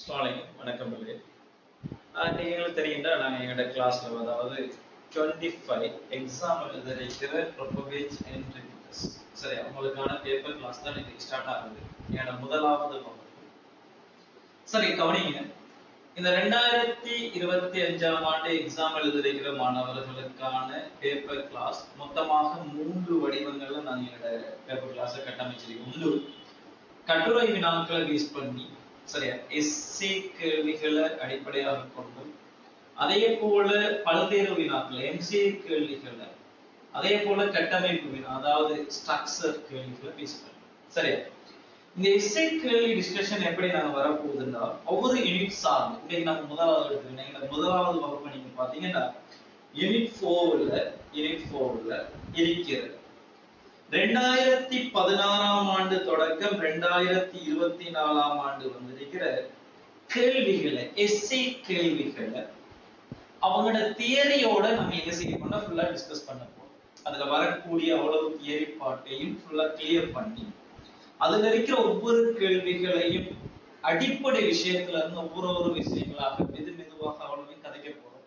வணக்கம். நீங்களும் தெரியுங்களா, நாங்கள் எங்களோட கிளாஸ்ல அதாவது 25 எக்ஸாம் எழுதிருக்கிற ப்ரொபவேஜ் அண்ட் ரிப்பீட்டர்ஸ். சரி, அவங்களுக்கான பேப்பர் கிளாஸ் தான் இன்னைக்கு ஸ்டார்ட் ஆகுது. என்னோட முதலாவது வகுப்பு. சரி, கவனிங்க. இந்த 2025ஆம் ஆண்டு எக்ஸாம் எழுதிருக்கிற மாணவர்களுக்கான பேப்பர் கிளாஸ் மொத்தமாக 3 வடிவங்கள்ல நாங்கள் எங்களோட பேப்பர் கிளாஸை கட்டமைச்சிருக்கோம். கட்டுரை வினாக்களை பேஸ் பண்ணி, சரியா, எஸ்ஏ கேள்விகளை அடிப்படையாக கொண்டு, அதே போல பல்வேறு வினாக்கள் எம்சிஏ கேள்விகளை, அதே போல கட்டமைப்பு வினா அதாவது ஸ்ட்ரக்சர் கேள்விகளை பேஸ் பண்ணி, சரியா. இந்த எஸ்ஏ கேள்வி டிஸ்கஷன் எப்படி நாங்க வரப்போகுதுன்னா, ஒவ்வொரு யூனிட் சார்ந்து இன்னைக்கு நம்ம முதலாவது எடுத்துக்கிட்டீங்க. முதலாவது வகுப்பு நீங்க பாத்தீங்கன்னா யூனிட் 4ல இருக்கிறது. 2016ஆம் ஆண்டு தொடக்கம் 2024ஆம் ஆண்டு வந்திருக்கிற கேள்விகளை, எஸ்ஏ கேள்விகளை அவங்களோட தியரியோட நம்ம என்ன செய்ய போனா ஃபுல்லா டிஸ்கஸ் பண்ண போறோம். அதுல வரக்கூடிய அவ்வளவு தியரி பார்ட்டையும் ஃபுல்லா கிளியர் பண்ணி, அதுல இருக்கிற ஒவ்வொரு கேள்விகளையும் அடிப்படை விஷயத்துல இருந்து ஒவ்வொரு விஷயங்களாக மெதுவாக அவ்வளவு கதைக்க போறோம்.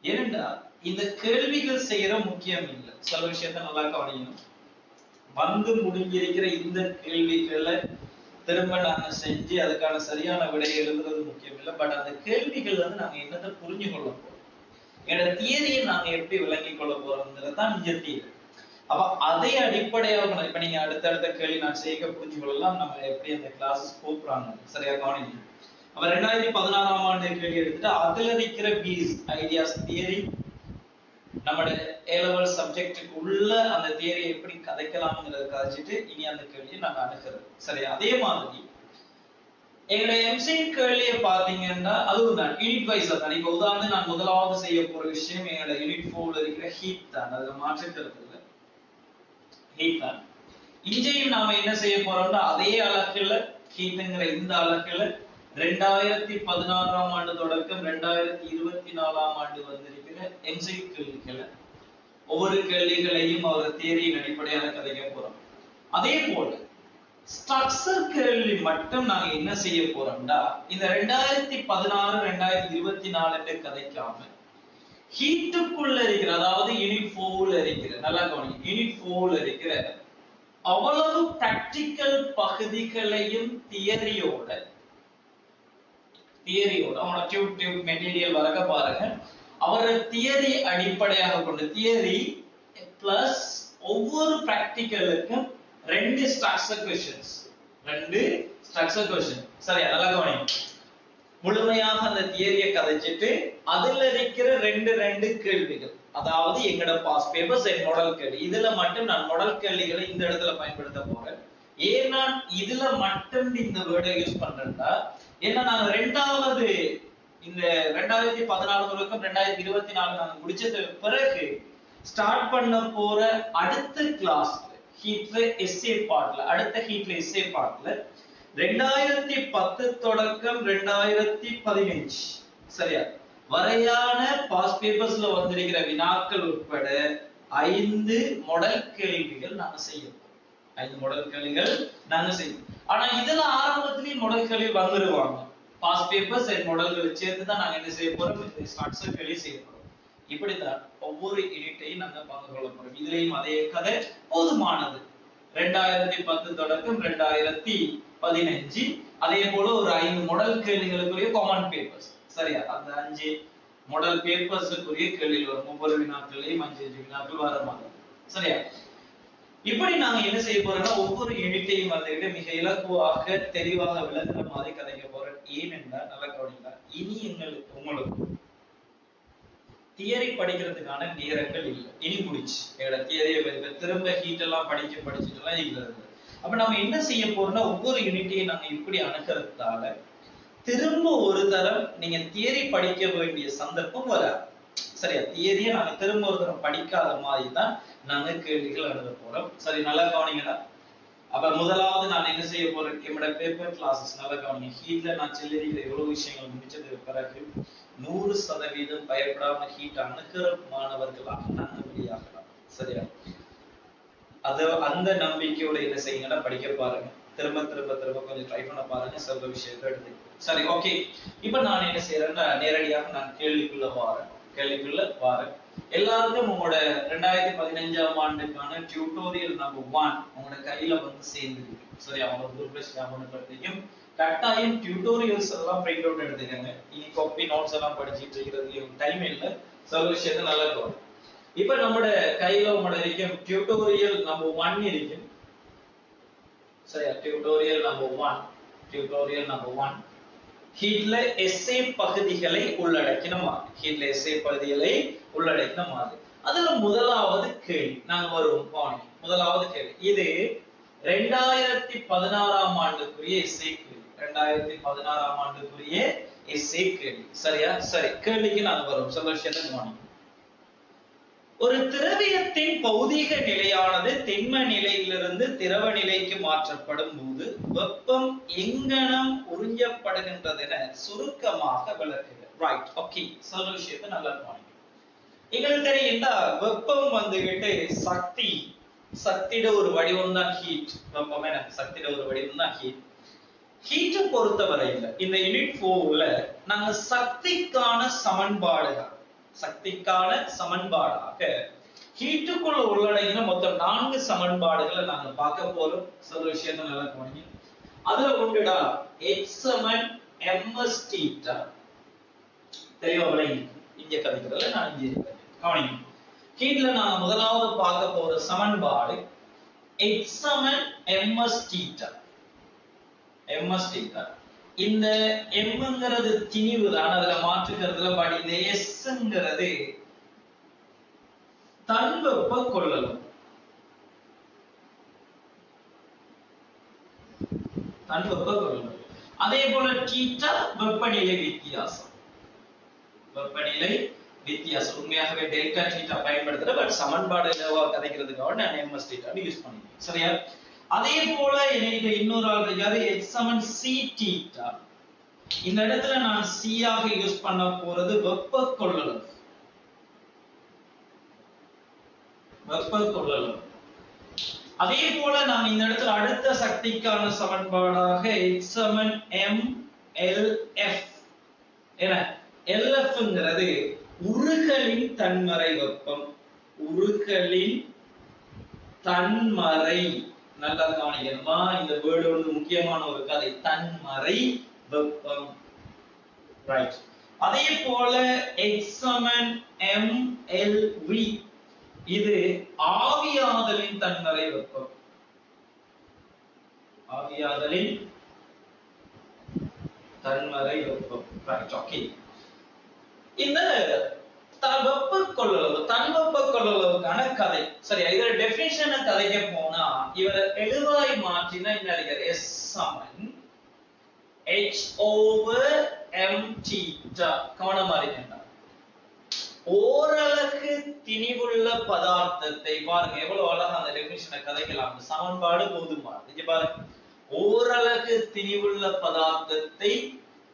ஏனென்றா இந்த கேள்விகள் செய்யற முக்கியம் இல்லை, சில விஷயத்த நல்லா கவனிக்கணும். வந்து முடிஞ்சிருக்கிற இந்த கேள்விகளை திரும்ப நாங்க செஞ்சு அதுக்கான சரியான விடையை எழுதுறது முக்கியம் இல்லை. பட் அந்த கேள்விகள் வந்து நாங்க என்னத்தை புரிஞ்சு கொள்ள போறோம், என்னோட தியரியை நாங்க எப்படி விளங்கி கொள்ள போறோம்ன்றதான் நிஜ தியரி. அப்ப அதை அடிப்படையாக இப்ப நீங்க அடுத்தடுத்த கேள்வி நான் செய்ய புரிஞ்சு கொள்ளலாம் நம்ம எப்படி அந்த கிளாஸஸ் கூப்பிடுறாங்க. சரியா கவனிங்க. அப்ப 2016ஆம் ஆண்டு கேள்வி எடுத்துட்டு அதுல இருக்கிற பீஸ் ஐடியாஸ் தியரி, நம்மளுடைய A-level சப்ஜெக்டுக்கு உள்ள அந்த தியரியை எப்படி கதைக்கலாம்ங்கிறத கதைச்சிட்டு இனி அந்த கேள்வியை நாங்க அணுகிறது. சரி, அதே மாதிரி எங்களுடைய எம்சிஏ கேள்வியை பாத்தீங்கன்னா அதுவும் தான் யூனிட் வைஸா தான். இப்ப உதாரணம் நான் முதலாவது செய்ய போற விஷயம் எங்களோட யூனிட் 4ல இருக்கிற ஹீட் தான். அதுல மாற்றக்கிறது இல்லை, ஹீட் தான். இங்கேயும் நாம என்ன செய்ய போறோம்னா அதே அலகுல ஹீட்ங்கிற இந்த அலகுல 2016ஆம் ஆண்டு தொடக்கம் 2024ஆம் ஆண்டு வந்திருக்கிற எம்சிஏ கேள்விகளை ஒவ்வொரு கேள்விகளையும் அவர் தியரியின் அடிப்படையாக கதைக்க போறோம். அதே போல ஸ்ட்ரக்சர் கேள்வி மட்டும் நாங்க என்ன செய்ய போறோம்னா இந்த 2016 2024 கதைக்காம ஹீட்டுக்குள்ள இருக்கிற அதாவது யூனிட் 4ல இருக்கிற, நல்லா கவனிங்க, யூனிட் 4ல இருக்கிற அவ்வளவு பிராக்டிக்கல் பகுதிகளையும் தியரியோட அவனோட டியூப் மெட்டீரியல் வரக பாருங்க. அவரோட தியரி அடிப்படையாக கொண்டு தியரி பிளஸ் ஒவ்வொரு பிராக்டிகலுக்கும் 2 ஸ்ட்ரக்சர் क्वेश्चंस, 2 ஸ்ட்ரக்சர் क्वेश्चन. சரியா, நல்லா கவனிங்க. முழுமையாக அந்த தியரியை கதைச்சிட்டு அதுல இருக்கிற 2 கேள்விகள், அதாவது எங்கட பாஸ் பேப்பர்ஸ் அண்ட் மாடல் கேள்வி. இதுல மட்டும் நான் மாடல் கேள்விகளை இந்த இடத்துல பயன்படுத்த போறேன். ஏன் நான் இதுல மட்டும் இந்த வேர்டை யூஸ் பண்றேன்னா, ஏன்னா நாங்க ரெண்டாவது இந்த 2014 தொடக்கம் 2024 நாங்க முடிச்சதுக்கு பிறகு ஸ்டார்ட் பண்ண போற அடுத்த கிளாஸ்ல ஹீட்ல எஸ்ஏ பார்ட்ல, அடுத்த ஹீட்ல எஸ்ஏ பார்ட்ல 2010 தொடக்கம் 2015 சரியா வரையான பாஸ் பேப்பர்ஸ்ல வந்திருக்கிற வினாக்கள் உட்பட 5 மாடல் கேள்விகள் நாங்க செய்யணும். 5 மாடல் கேள்விகள் நாங்க செய்யணும். ஆனா இதுல ஆரம்பத்திலேயே மாடல் கேள்வி வந்துருவாங்க. பாஸ் பேப்பர்ஸ் அண்ட் மாடல்கள் சேர்த்து தான் நாங்க என்ன செய்ய போறோம், இந்த ஸ்ட்ரக்சர் கேள்வி செய்ய போறோம். இப்படிதான் ஒவ்வொரு யூனிட்டையும் நாங்க பங்கு கொள்ள போறோம். இதுலயும் அதே கதை போதுமானது. 2010 தொடக்கம் 2015 அதே போல ஒரு 5 மாடல் கேள்விகளுக்குரிய காமன் பேப்பர்ஸ். சரியா, அந்த 5 மாடல் பேப்பர்ஸுக்குரிய கேள்விகள் வரும். ஒவ்வொரு வினாக்களையும் 5 வினாக்கள் வர மாதிரி. சரியா, இப்படி நாங்க என்ன செய்ய போறோம்னா ஒவ்வொரு யூனிட்டையும் வந்துட்டு மிக இலகுவாக தெளிவாக விளக்குற மாதிரி கதைக்க போறோம். ஏனென்றால் நல்லா கவனிங்க, இனி உங்களுக்கு தியரி படிக்கிறதுக்கான நேரங்கள் இல்லை. இனி முடிச்சு எங்களோட தியரியை திரும்ப ஹீட் எல்லாம் படிச்சுட்டு எல்லாம் இருக்கிறது. அப்ப நம்ம என்ன செய்ய போறோம்னா ஒவ்வொரு யூனிட்டையும் நாங்க இப்படி அணுகிறதால திரும்ப ஒரு தரம் நீங்க தியரி படிக்க வேண்டிய சந்தர்ப்பம் வராது. சரியா, தியரியை நாங்க திரும்ப ஒரு தரம் படிக்காத மாதிரி தான் நாங்க கேள்விகள் எழுத போறோம். சரி, நல்லா கவனிங்கடா. அப்ப முதலாவது நான் என்ன செய்ய போறேன், என்னோட பேப்பர் கிளாஸஸ் நல்லா கவனிங்க. ஹீட்ல நான் சொல்லியிருக்கிற எவ்வளவு விஷயங்கள் முடிச்சதுக்கு பிறகு 100% பயப்படாம ஹீட் அணுகிற மாணவர்களாக நாங்க வெளியாகலாம். சரியா, அது அந்த நம்பிக்கையோட என்ன செய்யுங்கன்னா படிக்க பாருங்க. திரும்ப திரும்ப திரும்ப கொஞ்சம் ட்ரை பண்ண பாருங்க, சொல்ற விஷயத்தை எடுத்து. சரி, ஓகே. இப்ப நான் என்ன செய்யறேன்னா நேரடியாக நான் கேள்விக்குள்ள வாரேன். எல்லாருக்கும் உங்களோட 2015ஆம் ஆண்டுக்கான டியூட்டோரியல் நம்பர் 1 உங்களோட கையில வந்து சேர்ந்துருக்கு. சரி, அவங்க குரூப்ல ஷேர் பண்ணப்பட்டிருக்கும். கட்டாயம் டியூட்டோரியல்ஸ் எல்லாம் பிரிண்ட் அவுட் எடுத்துக்கங்க. இனி காப்பி நோட்ஸ் எல்லாம் படிச்சிட்டு இருக்கிறதுக்கு டைம் இல்ல. சொல்ற விஷயத்தை நல்லா இருக்கும். இப்ப நம்மோட கையில உங்களோட இருக்கும் டியூட்டோரியல் நம்பர் 1 இருக்கும். சரியா, டியூட்டோரியல் நம்பர் 1 ஹீட்ல எஸ்ஏ பகுதிகளை உள்ளடக்கின மாதிரி. அதுல முதலாவது கேள்வி நாங்க வருவோம். முதலாவது கேள்வி இது 2016ஆம் ஆண்டுக்குரிய எஸ்ஏ கேள்வி. 2016ஆம் ஆண்டுக்குரிய எஸ்ஏ கேள்வி. சரியா? சரி, கேள்விக்கு நாங்க வருவோம். சொல்ல விஷயத்தை கவனிங்க. ஒரு திரவியத்தின் பௌதிக நிலையானது திண்ம நிலையிலிருந்து திரவ நிலைக்கு மாற்றப்படும் போது வெப்பம் எங்கனம் உறிஞ்சப்படுகின்றது என சுருக்கமாக விளக்குக. Right, okay. சொல்ற விஷயத்தை நல்லா கவனிங்க. எங்களுக்கு தெரியும் வெப்பம் வந்துகிட்டு சக்தியோட ஒரு வடிவம் தான் ஹீட். வெப்பம் என்ன? சக்தியோட ஒரு வடிவம் தான் ஹீட். ஹீட்டை பொறுத்தவரையில் இந்த யூனிட் 4ல நாங்க சக்திக்கான சமன்பாடாக ஹீட்டுக்குள்ள உள்ளடங்கின மொத்தம் 4 சமன்பாடுகளை நாங்க பார்க்க போறோம். சொல்ற விஷயத்தை நல்லா கவனிங்க. அதுல ஒன்றுடா H ms theta. தெரியவங்களே இங்க கதைக்கிறதுல நான் இங்க கவனிங்க. ஹீட்ல நாங்க முதலாவது பார்க்க போற சமன்பாடு H ms theta. இந்த mங்கிறது திணிவு தான், அதுல மாற்றுக்கிறதுல. பட் இந்த sங்கிறது தன்வெப்ப கொள்ளளவு. அதே போல தீட்டா வெப்பநிலை வித்தியாசம். உண்மையாகவே டெல்டா தீட்டா பயன்படுத்துற, பட் சமன்பாடு கதைக்கிறதுக்காக நான் ms theta யூஸ் பண்ணிக்கிறேன். சரியா? அதே போல எனக்கு இன்னொரு ஆள் இருக்காரு h c theta. இந்த இடத்துல நான் c ஆக யூஸ் பண்ண போறது வெப்ப கொள்ளளவு. அதே போல நாம் இந்த இடத்துல அடுத்த சக்திக்கான சமன்பாடாக h m LF. என்ன? LFங்கிறது உருகலின் தன்மறை வெப்பம். நல்லா கவனிக்கணுமா? இந்த வேர்டு வந்து முக்கியமான ஒரு கதை. தன்மறை வெப்பம். ரைட். அதே போல H m LV. இது ஆவியாதலின் தன்மறை வெப்பம். Right, okay. இந்த தன்வெப்ப கொள்ளளவுக்கான கதை. சரியா? இதோட டெஃபினிஷனை கதைக்க போனா இவர எழுவாய் மாற்றினா என்ன இருக்கிறது? S H/m theta. கவனமா இருக்கணும். ஓரலகு திணிவுள்ள பதார்த்தத்தை பாருங்க, எவ்வளவு அழகா அந்த டெஃபினிஷனை கதைக்கலாம். சமன்பாடு போதுமானது. இங்க பாருங்க, ஓரலகு திணிவுள்ள பதார்த்தத்தை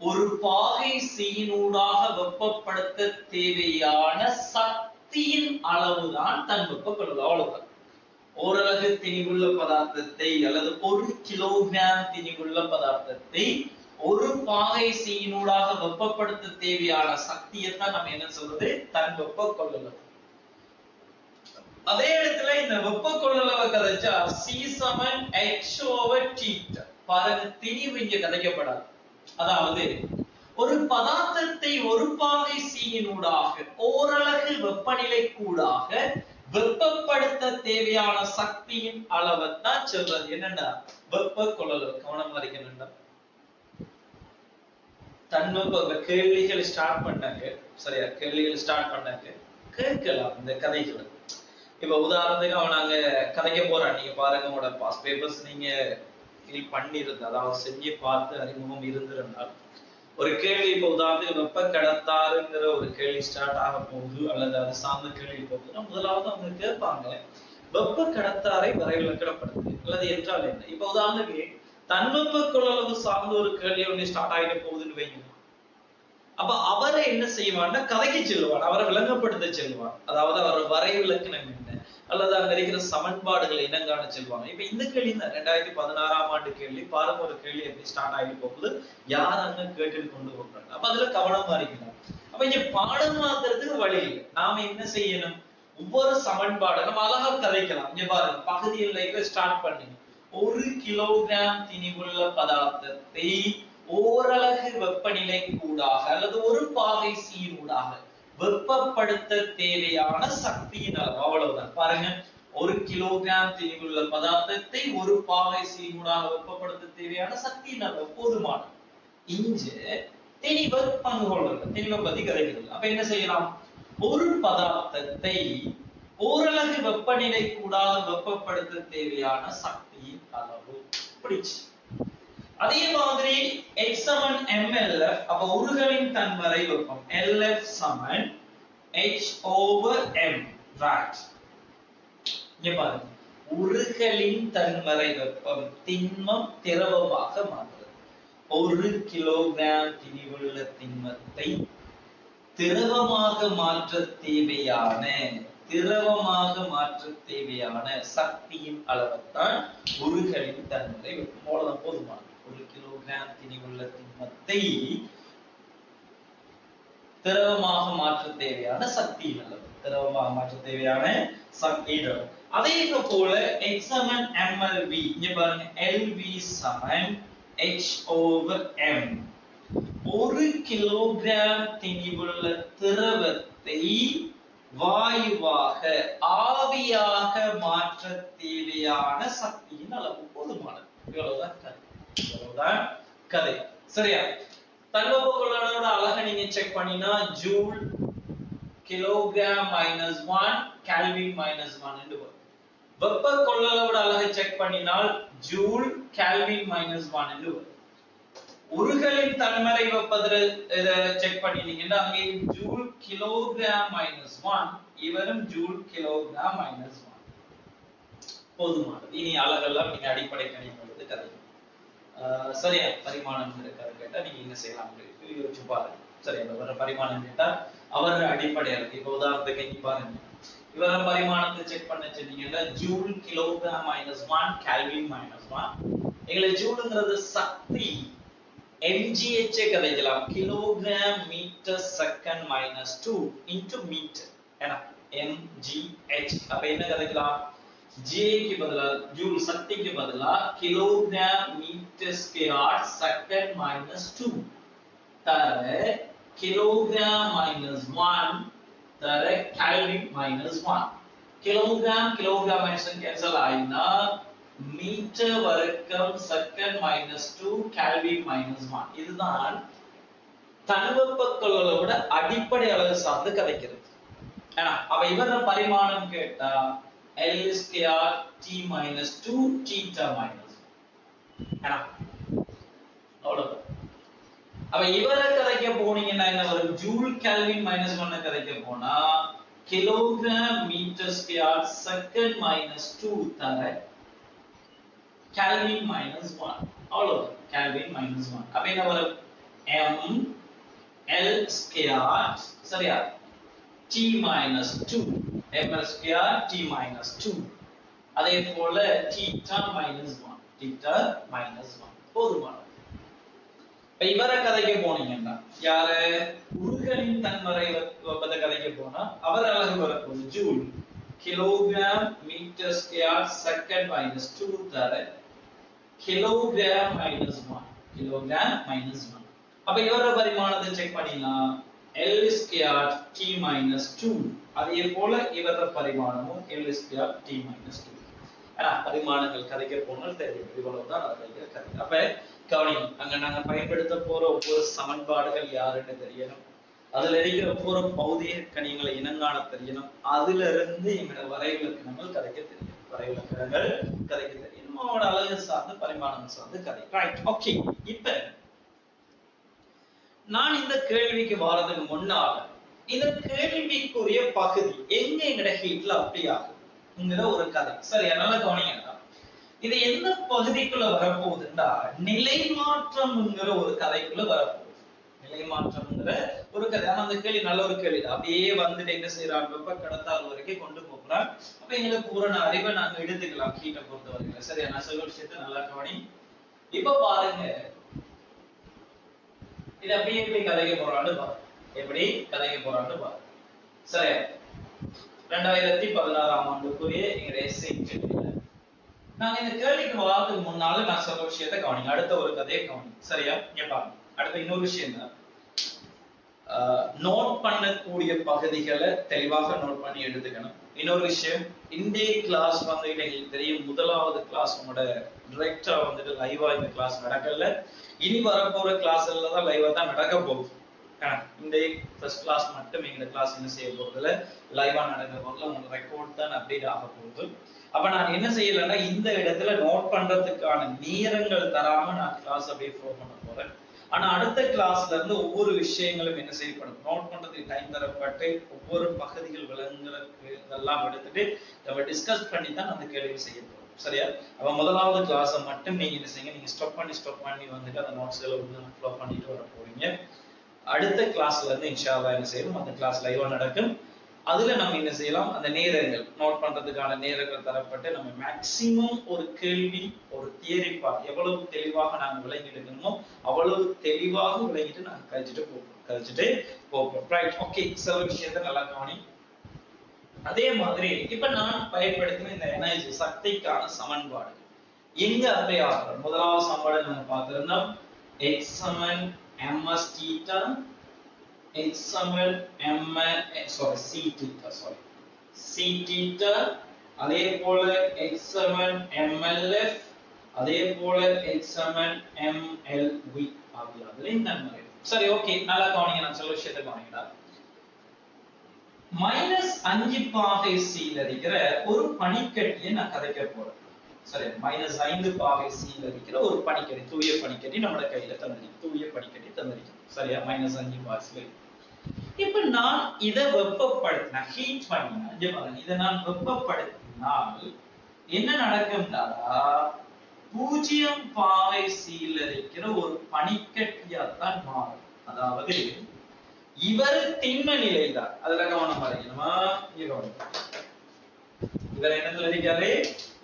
ஒரு பாகை சீனூடாக வெப்பப்படுத்த தேவையான சக்தியின் அளவுதான் தன்வெப்ப கொள்ளளவு. அவ்வளவுதான். ஓரலகு திணிவுள்ள பதார்த்தத்தை அல்லது 1 கிலோகிராம் திணிவுள்ள பதார்த்தத்தை ஒரு பாகை சீனூடாக வெப்பப்படுத்த தேவையான சக்தியைத்தான் நம்ம என்ன சொல்றது? தன்வெப்ப கொள்ளளவு. அதே இடத்துல இந்த வெப்ப கொள்ளளவை கதைச்சா C H/theta. பாருங்க, திணிவு இங்க கதைக்கப்படாது. அதாவது ஒரு பதார்த்தத்தை ஒரு பாகை சீனூடாக ஓரலகு வெப்பநிலை கூடாக வெப்பப்படுத்த தேவையான சக்தியின் அளவைத்தான் சொல்றது. என்னன்னா வெப்ப கொள்ளளவு. கவனமா இருக்கணும்டா. தன்வெப்ப கேள்விகள் ஸ்டார்ட் பண்ணாங்க. சரியா? கேள்விகள் ஸ்டார்ட் பண்ணாங்க கேட்கலாம் இந்த கதைகளை. இப்ப உதாரணத்துக்கு நாங்க கதைக்க போறோம். நீங்க பாருங்க, உங்களோட பாஸ் பேப்பர்ஸ் நீங்க ஃபில் பண்ணிருந்து, அதாவது செஞ்சு பார்த்து அறிமுகம் இருந்திருந்தால் ஒரு கேள்வி, இப்ப உதாரணத்துக்கு வெப்ப கடத்தாருங்கிற ஒரு கேள்வி ஸ்டார்ட் ஆக போகுது அல்லது அது சார்ந்த கேள்வி போகுதுன்னா முதலாவது அவங்க கேட்பாங்க, வெப்ப கடத்தாரை வரைவிலக்கணப்படுத்து அல்லது என்றால் என்ன. இப்ப உதாரணத்துக்கு தன்வெப்ப கொள்ளளவு சார்ந்த ஒரு கேள்வி ஒன்று ஸ்டார்ட் ஆகிட்டு போகுதுன்னு வைங்க. அப்ப அவரை என்ன செய்வான்னா கதைக்கு செல்வார், அவரை விளங்கப்படுத்த செல்வார். அதாவது அவர் வரைவிலக்கணம் என்ன, அல்லது அங்க இருக்கிற சமன்பாடுகளை இனங்காண செல்வாங்க. இப்ப இந்த கேள்வி தான் 2016ஆம் ஆண்டு கேள்வி. பாருங்க ஒரு கேள்வி எப்படி ஸ்டார்ட் ஆகி போகுது, யார் அங்க கேட்டுட்டு கொண்டு போறாங்க. அப்ப அதுல கவனமா இருக்கணும். அப்ப இங்க பாடமாக்குறதுக்கு வழி இல்லை. நாம என்ன செய்யணும், ஒவ்வொரு சமன்பாடு நம்ம அழகா கதைக்கலாம். இங்க பாருங்க பகுதியில் ஸ்டார்ட் பண்ணி 1 கிலோகிராம் திணிவுள்ள பதார்த்தத்தை ஓரலகு வெப்பநிலை கூடாக அல்லது ஒரு பாகை சீரூடாக வெப்பப்படுத்த தேவையான சக்தியின் அளவு. அவ்வளவுதான். பாருங்க 1 கிலோகிராம் திணிவுள்ள பதார்த்தத்தை ஒரு பாகை சீரூடாக வெப்பப்படுத்த தேவையான சக்தியின் அளவு போதுமானது. இங்கு திணிவு பங்கு கொள்றது, திணிவை பத்தி கதைக்கிறது. அப்ப என்ன செய்யலாம், ஒரு பதார்த்தத்தை ஓரலகு வெப்பநிலை கூடாக வெப்பப்படுத்த தேவையான சக்தியின் அளவு பிடிச்சு. அதே மாதிரி x சமன் mLF. அப்ப உருகலின் தன்வரை வெப்பம் LF சமன் h/m. right. இங்க பாருங்க உருகலின் தன்வரை வெப்பம் திண்மம் திரவமாக மாறுறது. 1 கிலோகிராம் திணிவுள்ள திண்மத்தை திரவமாக மாற்ற தேவையான சக்தியின் அளவுதான் உருகலின் தன்வரை வெப்பம். அவ்வளவுதான் போதுமானது. 1 கிலோகிராம் திணிவுள்ள திண்மத்தை திரவமாக மாற்ற தேவையான சக்தியின் அளவு, அதே போல x சமன் mLV. இங்க பாருங்க LV சமன் h/m. 1 கிலோகிராம் திணிவுள்ள திரவத்தை வாயுவாக ஆவியாக மாற்ற தேவையான சக்தியின் அளவு போதுமானது. இவ்வளவுதான் கதை. சரியா? தன்வெப்ப கொள்ளளவோட அலகை நீங்க செக் பண்ணினா ஜூல் கிலோகிராம் -1 கெல்வின் -1 என்று வரும். வெப்ப கொள்ளளவோட அலகை செக் பண்ணினால் ஜூல் கெல்வின் -1 என்று வரும். உருகலின் தன்மறை வெப்பத்தை செக் பண்ணினீங்கன்னா அங்கே ஜூல் கிலோகிராம் -1, இவரும் ஜூல் கிலோகிராம் -1 போதுமானது. இனி அலகெல்லாம் நீங்க அடிப்படை கணிப்பு எடுத்து கதைக்கணும். சரியா? பரிமாணம் இருக்காது கேட்டா நீங்க என்ன செய்யலாம் யோசிச்சு பாருங்க. சரியா? வர பரிமாணம் கேட்டா அவர் அடிப்படை இருக்கு. இப்ப உதாரணத்துக்கு இங்க பாருங்க, இவர பரிமாணத்தை செக் பண்ண சொன்னீங்கன்னா ஜூல் கிலோகிராம் -1 கெல்வின் -1. எங்களை ஜூல்ங்கிறது சக்தி, mgh கதைக்கலாம், kilogram metre second -2 into metre. ஏனா mgh. அப்ப என்ன கதைக்கலாம், J க்கு பதிலா ஜூல் சக்திக்கு பதிலா கிலோகிராம் மீட்டர் ஸ்கொயர் செகண்ட் -2 தர கிலோகிராம் -1 தர கெல்வின் -1. கிலோகிராம் கேன்சல் ஆயினா மீட்டர் வர்க்கம் செகண்ட் -2 கெல்வின் -1. இதுதான் தன்வெப்ப கொள்ளளவோட அடிப்படை அளவு சார்ந்து கதைக்கிறது. ஏனா அப்ப இவர பரிமாணம் கேட்டா L square T minus 2 theta minus. ஏனா அவ்வளவுதான். அப்ப இவர கதைக்க போனீங்கன்னா என்ன வரும், ஜூல் கெல்வின் -1 கதைக்க போனா கிலோகிராம் மீட்டர் ஸ்கொயர் செகண்ட் -2 தர கெல்வின் -1. அவ்வளவுதான், கெல்வின் -1. அப்ப என்ன வரும், m L square. சரியா? T minus 2 ml square T minus 2. அதே போல theta minus 1 போதுமானது. இப்ப இவர கதைக்கு போனீங்கன்னா யார உருகலின் தன்மறை வெப்பத்தை கதைக்கு போனா அவர் அலகு வரப்போகுது joule kilogram metre square second -2 தர கிலோகிராம் -1. அப்ப இவர பரிமாணத்தை செக் பண்ணினா L square T minus 2. அதே போல இவர பரிமாணமும் L square T minus 2. பரிமாணங்கள் கதைக்க போனால் தெரியும். இவ்வளவுதான் கதை. அப்ப கவனிங்க, அங்க நாங்க பயன்படுத்த போற ஒவ்வொரு சமன்பாடுகள் யாருன்னு தெரியணும், அதுல இருக்கிற ஒவ்வொரு பௌதிக கணியங்களை இனங்காண தெரியணும், அதுல இருந்து எங்களோட வரைவிலக்கணங்கள் கதைக்க தெரியும். அவனோட அழகு சார்ந்து பரிமாணம் சார்ந்து கதை. Right, okay. இப்ப நான் இந்த கேள்விக்கு வாரதுக்கு முன்னால இந்த கேள்விக்குரிய பகுதி எங்க எங்கட ஹீட்ல அப்படி ஆகுங்கிற ஒரு கதை. சரி, அதனால கவனிங்க. இது எந்த பகுதிக்குள்ள வரப்போகுதுன்னா நிலை மாற்றம்ங்கிற ஒரு கதைக்குள்ள வரப்போகுது. நிலை மாற்றம்ங்கிற ஒரு கதை. ஆனா அந்த கேள்வி நல்ல ஒரு கேள்வி. அப்படியே வந்துட்டு என்ன செய்யறான், வெப்ப கடத்தால் வரைக்கும் கொண்டு போகிறான். அப்ப எங்களுக்கு பூரண அறிவை நாங்க எடுத்துக்கலாம் ஹீட்டை பொறுத்த வரைக்கும். சரியா? நான் சொல்ல விஷயத்த நல்லா கவனி. இப்ப பாருங்க, இது அப்படியே எப்படி கதைக்க போறான்னு பாருங்க. எப்படி கதைக்க போறான்னு பாருங்க. சரியா? 2016ஆம் ஆண்டுக்குரிய எங்க எஸ்ஐ கேள்வியில நாங்க இந்த கேள்விக்கு வராதுக்கு முன்னால நான் சொல்ற விஷயத்த கவனிங்க. அடுத்த ஒரு கதையை கவனிங்க. சரியா? இங்க பாருங்க. அடுத்த இன்னொரு விஷயம் தான், நோட் பண்ணக்கூடிய பகுதிகளை தெளிவாக நோட் பண்ணி எடுத்துக்கணும். இன்னொரு விஷயம், இந்திய கிளாஸ் வந்து எங்களுக்கு தெரியும், முதலாவது கிளாஸ் உங்களோட டிரெக்டா வந்துட்டு லைவா இந்த கிளாஸ் நடக்கல. இனி வரப்போற கிளாஸ்ல தான் லைவா தான் நடக்க போகுது. இந்த ஃபர்ஸ்ட் கிளாஸ் மட்டும் எங்க கிளாஸ் என்ன செய்ய போறதுல லைவா நடக்க போறதுல உங்களுக்கு ரெக்கார்ட் தான் அப்டேட் ஆக போகுது. அப்ப நான் என்ன செய்யலைன்னா இந்த இடத்துல நோட் பண்றதுக்கான நேரங்கள் தராம நான் கிளாஸ் அப்படியே ஃப்ளோ பண்ண போறேன். ஆனா அடுத்த கிளாஸ்ல இருந்து ஒவ்வொரு விஷயங்களும் என்ன செய்யப்படும், நோட் பண்றதுக்கு டைம் தரப்பட்டு ஒவ்வொரு பகுதிகள் விளங்குறதுக்கு இதெல்லாம் எடுத்துட்டு நம்ம டிஸ்கஸ் பண்ணி தான் அந்த கேள்வி செய்ய போறோம். சரியா? அப்ப முதலாவது கிளாஸை மட்டும் நீங்க என்ன செய்யுங்க, நீங்க ஸ்டாப் பண்ணி வந்துட்டு அந்த நோட்ஸ்களை வந்து ஃப்ளோ பண்ணிட்டு வர போறீங்க. அடுத்த கிளாஸ்ல இருந்து இன்ஷா அல்லாஹ் என்ன செய்யணும், அந்த கிளாஸ் லைவா நடக்கும். அதுல நம்ம என்ன செய்யலாம், அந்த நேரங்கள் நோட் பண்றதுக்கான நேரங்கள் தரப்பட்டு நம்ம மேக்சிமம் ஒரு கேள்வி ஒரு தியரி பார்ட் எவ்வளவு தெளிவாக நாங்க விளங்கி எடுக்கணுமோ அவ்வளவு தெளிவாக விளங்கிட்டு நாங்க கழிச்சுட்டு போப்போம். Right, okay. சில விஷயத்தை நல்லா கவனி. அதே மாதிரி இப்ப நான் பயன்படுத்தின இந்த எனர்ஜி சக்திக்கான சமன்பாடு எங்க அப்ளை ஆகும்? முதலாவது சமன்பாடு நம்ம பார்த்திருந்தோம், x சமன் ms theta, x சமன் c theta, அதே போல x சமன் mlf, அதே போல x சமன் mlv ஆகியவை இந்த மாதிரி. சரி, ஓகே. நல்லா கவனிங்க, நான் சொல்ல விஷயத்தை கவனிங்கடா. -5 பாகை c ல இருக்கிற ஒரு பனிக்கட்டியை நான் கதைக்க போறேன். சரி, -5 பாகை c ல இருக்கிற ஒரு பனிக்கட்டி, தூய பனிக்கட்டி நம்ம கையில தந்திருக்கு. தூய பனிக்கட்டி தந்திருக்கு. சரியா? -5 பாகை. இப்ப நான் இதை வெப்பப்படுத்தினா, ஹீட் பண்ணினா, இதை நான் வெப்பப்படுத்தினால் என்ன நடக்கும்னா 0 பாகை c ல இருக்கிற ஒரு பனிக்கட்டியாத்தான் மாறும். அதாவது இவர் திண்ம நிலைதான். அதுல கவனம் பாருங்கம்மா. இவர் என்னத்துல இருக்காரு,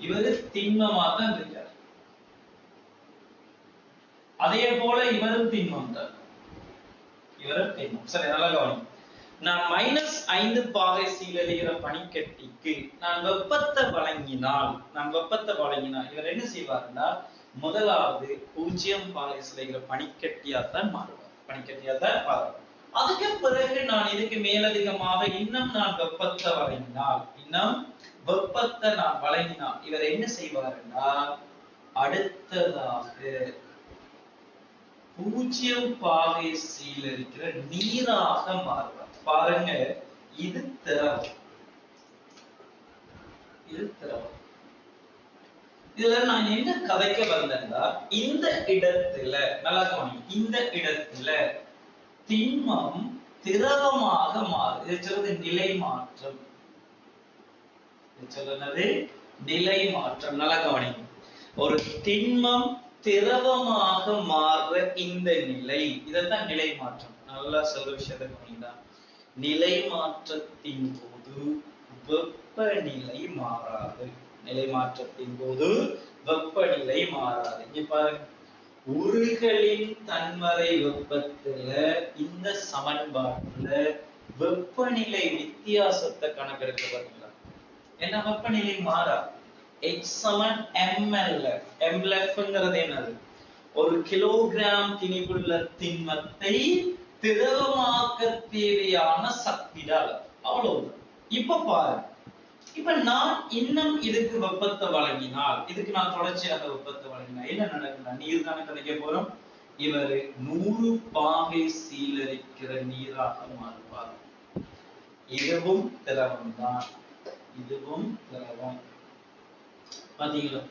இவர் திண்மமா தான் இருக்காரு. அதே போல இவரும் திண்மம் தான், இவரும் திண்மம். சரி, நல்லா கவனம். நான் -5 பாகை c ல இருக்கிற பனிக்கட்டிக்கு நான் வெப்பத்தை வழங்கினால் இவர் என்ன செய்வாருன்னா முதலாவது 0 பாகை c ல இருக்கிற பனிக்கட்டியாத்தான் மாறுவார். அதுக்கு பிறகு நான் இதுக்கு மேலதிகமாக இன்னும் நான் வெப்பத்தை வழங்கினால் இவர் என்ன செய்வாருன்னா அடுத்ததாக 0 பாகை c ல இருக்கிற நீராக மாறுவார். பாருங்க, இது திரவம். இதுல நான் என்ன கதைக்க வந்தேன்னா, இந்த இடத்துல நல்லா கவனிங்க, இந்த இடத்துல திண்மம் திரவமாக மாறும். இது சொல்றது நிலை மாற்றம். நிலை மாற்றம். நல்லா கவனிங்க, ஒரு திண்மம் திரவமாக மாறுற இந்த நிலை, இதைத்தான் நிலை மாற்றம். நல்லா சொல்ற விஷயத்தை கவனிங்க. நிலை மாற்றத்தின் போது வெப்பநிலை மாறாது. நிலை மாற்றத்தின் போது வெப்பநிலை மாறாது. இங்க பாருங்க, உருகலின் தன்மறை வெப்பத்துல இந்த சமன்பாட்டுல வெப்பநிலை வித்தியாசத்தை கணக்கெடுக்க பாத்தீங்களா? என்ன வெப்பநிலை மாறாது. x சமன் mlf. mlfங்கிறது என்னது? ஒரு கிலோகிராம் திணிவுள்ள திண்மத்தை திரவமாக்க தேவையான சக்திடால். அவ்வளவுதான். இப்ப பாருங்க, இப்ப நான் இன்னும் இதுக்கு வெப்பத்தை வழங்கினால், இதுக்கு நான் தொடர்ச்சியாக வெப்பத்தை வழங்கினால் என்ன நடக்கும்னா நீர் தானே கிடைக்க போறோம். இவர் 100 பாகை c ல இருக்கிற நீராக மாறுவார். இதுவும் திரவம் தான், இதுவும் திரவம். பாத்தீங்களா?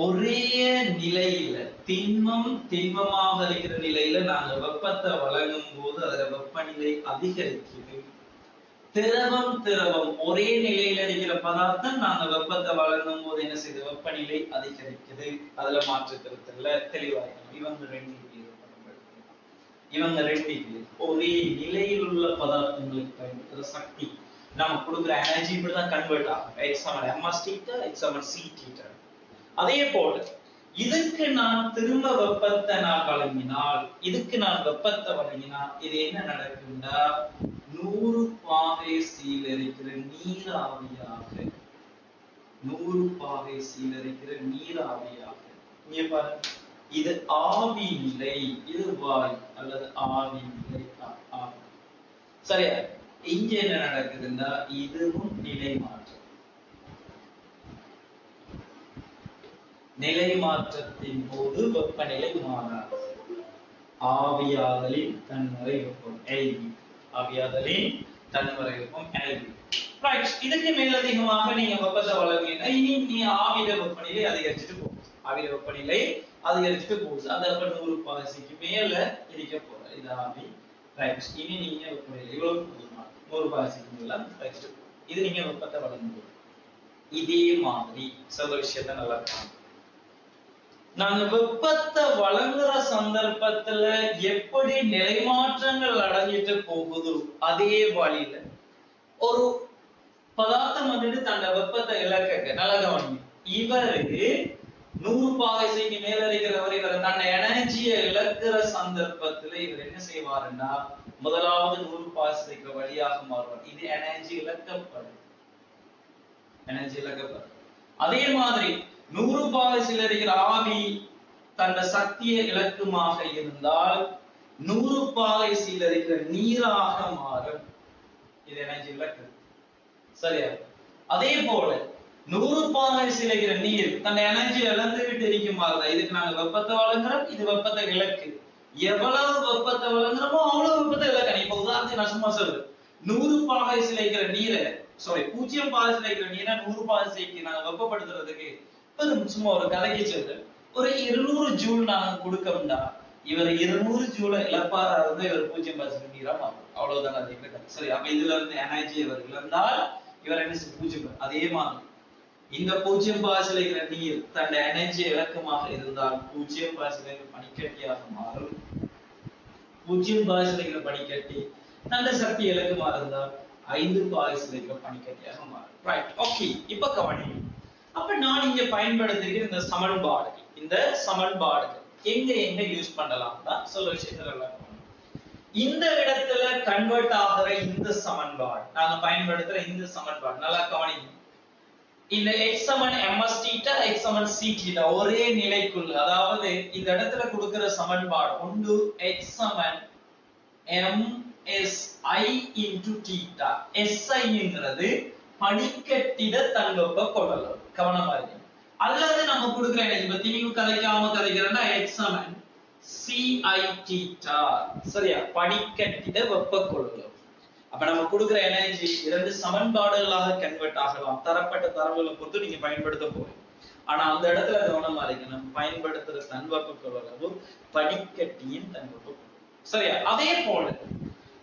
ஒரே நிலையில திண்மமாக இருக்கிற நிலையில நாங்க வெப்பத்தை வழங்கும் போது அதுல வெப்பநிலை அதிகரிக்குது. திரவம் ஒரே நிலையில இருக்கிற பதார்த்தம் நாங்க வெப்பத்தை வழங்கும் போது என்ன செய்யுது, வெப்பநிலை அதிகரிக்குது. அதுல மாற்று கருத்து இல்ல, தெளிவாயிருக்கும். இவங்க ரெண்டு இவங்க ரெண்டு பேர் ஒரே நிலையில் உள்ள பதார்த்தங்களுக்கு பயன்படுத்துற சக்தி நம்ம கொடுக்குற எனர்ஜி இப்படிதான் கன்வெர்ட் ஆகும். ms θ c θ. அதே போல இதுக்கு நான் திரும்ப வெப்பத்தை நான் வழங்கினால் இது என்ன நடக்கும்னா 100 பாகை சீலரிக்கிற நீராவியாக இங்க பாருங்க, இது ஆவி நிலை, இது வாயு அல்லது ஆவி நிலை. சரியா? இங்க என்ன நடக்குதுன்னா இதுவும் நிலை மாற்றம். நிலை மாற்றத்தின் போது வெப்பநிலை மாறாது. ஆவியாதலின் தன்முறை வெப்பம் LV. ஆவியாதலின் தன்முறை வெப்பம் LV. ரைட். இதுக்கு மேலதிகமாக நீங்க வெப்பத்தை வழங்கினா இனி நீ ஆவியில வெப்பநிலை அதிகரிச்சுட்டு போகுது. அது அப்ப 100 பாகைக்கு மேல இருக்க போகுது. இது ஆவி. ரைட். இனி நீங்க வெப்பநிலை எவ்வளவு போகுதுன்னா 100 பாகைக்கு மேல அதிகரிச்சுட்டு போகுது. இது நீங்க வெப்பத்தை வழங்கும்போது இதே மாதிரி சில விஷயத்தை நல்லா காணும். நாங்க வெப்பத்தை வழங்குற சந்தர்ப்பத்துல எப்படி நிலைமாற்றங்கள் அடைஞ்சிட்டு போகுதோ அதே வழியில ஒரு பதார்த்தம் வந்துட்டு தன்னை வெப்பத்தை இழக்க நல்ல கவனிங்க. இவரு 100 பாகைக்கு மேல இருக்கிறவர் இவர் தன்னை எனர்ஜியை இழக்கிற சந்தர்ப்பத்துல இவர் என்ன செய்வாருன்னா முதலாவது 100 பாகைக்கு வழியாக மாறுவார். இது எனர்ஜி இழக்கப்படும். அதே மாதிரி 100 பாகையில் இருக்கிற ஆவி தன்னை சக்தியை இழக்குமாக இருந்தால் 100 பாகையில் இருக்கிற நீராக மாறும். இது எனர்ஜி இழக்கு. சரியா? அதே போல 100 பாகையில் இருக்கிற நீர் தன்னை எனர்ஜி இழந்து விட்டு இருக்குமாறு இதுக்கு நாங்க வெப்பத்தை வழங்குறோம். இது வெப்பத்தை இழக்கு. எவ்வளவு வெப்பத்தை வழங்குறோமோ அவ்வளவு வெப்பத்தை இழக்கணும். இப்ப உதாரணத்துக்கு நான் சும்மா சொல்றேன். 100 பாகையில் இருக்கிற நீரை 0 பாகையில் இருக்கிற நீரை 100 பாகைக்கு நாங்க வெப்பப்படுத்துறதுக்கு சும்மா ஒரு கதைக்கு சொல்றேன். ஒரு 200 ஜூல் நாங்க கொடுக்கணும்னா இவர் 200 ஜூல இழப்பாரா இருந்து இவர் 0 பாகைக்கு நீரா மாறும். அவ்வளவுதான் அது. சரி, அப்ப இதுல இருந்து எனர்ஜி இவர் இழந்தால் இவர் என்ன 0. அதே மாதிரி இந்த 0 பாகையில் இருக்கிற நீர் தன் எனர்ஜி இலக்கமாக இருந்தால் 0 பாகையில் இருக்கிற பனிக்கட்டியாக மாறும். 0 பாகையில் இருக்கிற பனிக்கட்டி தன் சக்தி இலக்கமாக இருந்தால் 5 பாகையில் இருக்கிற பனிக்கட்டியாக மாறும். ரைட். ஓகே. இப்ப கவனிங்க. அப்ப நான் இங்க பயன்படுத்துகிற இந்த சமன்பாடுகள் எங்க யூஸ் பண்ணலாம்னா சில விஷயங்கள் எல்லாம் இந்த இடத்துல கன்வெர்ட் ஆகிற இந்த சமன்பாடு நாங்க பயன்படுத்துற இந்த சமன்பாடு நல்லா கவனிங்க. இந்த x ms θ x c θ ஒரே நிலைக்குள்ள, அதாவது இந்த இடத்துல கொடுக்கிற சமன்பாடு ஒன்று x ms I θ. si ங்கிறது பனிக்கட்டிட தன்வெப்ப கொள்ளளவு. கவனமா இருங்க. அல்லது நம்ம கொடுக்கிற எனர்ஜி பத்தி நீங்க கதைக்கிறேன்னா x ci θ. சரியா? பனிக்கட்டிட வெப்ப கொள்ளளவு. அப்ப நம்ம கொடுக்கிற எனர்ஜி இரண்டு சமன்பாடுகளாக கன்வெர்ட் ஆகலாம். தரப்பட்ட தரவுகளை பொறுத்து நீங்க பயன்படுத்த போறீங்க. ஆனா அந்த இடத்துல கவனமா இருக்கணும். பயன்படுத்துற தன்வெப்ப கொள்ளளவு பனிக்கட்டியின் தன்வெப்ப கொள்ளளவு. சரியா? அதே போல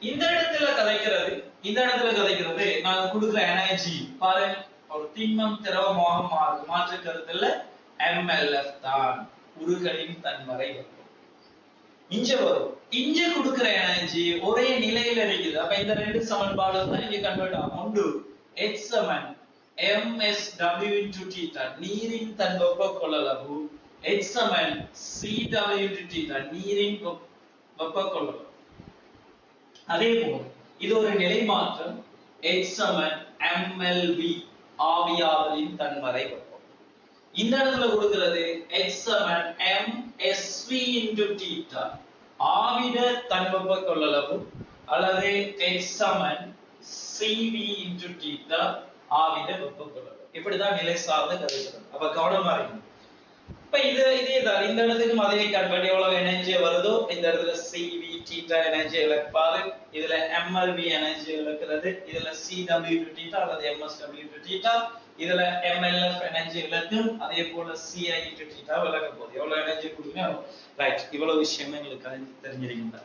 இந்த இடத்துல கதைக்கிறது நாங்க கொடுக்கிற எனர்ஜி பாருங்க, ஒரு திண்மம் திரவமாக மாற்று கருத்துல mLF தான் உருகலின் தன்மறை வெப்பம். இங்க வரும். இங்க கொடுக்கிற எனர்ஜி ஒரே நிலையில இருக்குது. அப்ப இந்த ரெண்டு சமன்பாடுகள் தான் இங்க கன்வெர்ட் ஆகும். ஒன்று x msw θ நீரின் தன் வெப்ப கொள்ளளவு, x cw θ நீரின் வெப்ப கொள்ளளவு. அதே போல இது ஒரு நிலை மாற்றம். x mLV ஆவியாதலின் தன்மறை வெப்பம். இந்த இடத்துல கொடுக்கிறது x msv θ ஆவிட தன்வெப்ப கொள்ளளவு அல்லது x cv θ ஆவிட வெப்ப கொள்ளளவு. இப்படிதான் நிலை சார்ந்த கதைக்கிறது. அப்ப கவனமா இருக்கு. இப்ப இதேதான் இந்த இடத்துக்கு அதே கன்வெர்ட் எவ்வளவு எனர்ஜி வருதோ இந்த இடத்துல cv θ எனர்ஜி இழப்பாரு, இதுல mLV எனர்ஜி இழக்கிறது, இதுல cw θ அல்லது msw θ, இதுல mLF எனர்ஜி இழக்கும், அதே போல ci θ விளக்க போகுது. எவ்வளவு எனர்ஜி கொடுக்கணும். ரைட். இவ்வளவு விஷயமும் எங்களுக்கு தெரிஞ்சிருக்கீங்க.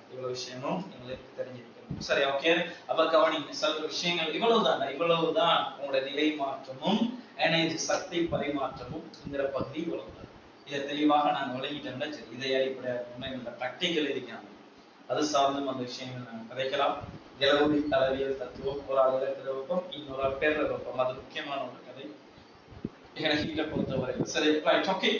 சரி, ஓகே. அப்ப கவனிங்க, சில விஷயங்கள் இவ்வளவுதான் உங்களோட நிலை மாற்றமும் எனர்ஜி சக்தி பரிமாற்றமும் என்கிற பகுதி இவ்வளவுதான். இதை தெளிவாக நாங்க விளங்கிட்டோம்னா சரி. இதை அடிப்படையாக எங்களோட பிராக்டிகல் இருக்காங்க. அது சார்ந்தும் அந்த விஷயங்கள் நாங்கள் கதைக்கலாம். இலவொளி அளவியல் தத்துவம், ஒரு ஆள் இலக்கிற வெப்பம், இன்னொரு ஆள் பேர வெப்பம், அது முக்கியமான ஒரு கதை எனக்கு பொறுத்தவரை. சரி, ரைட், ஓகே.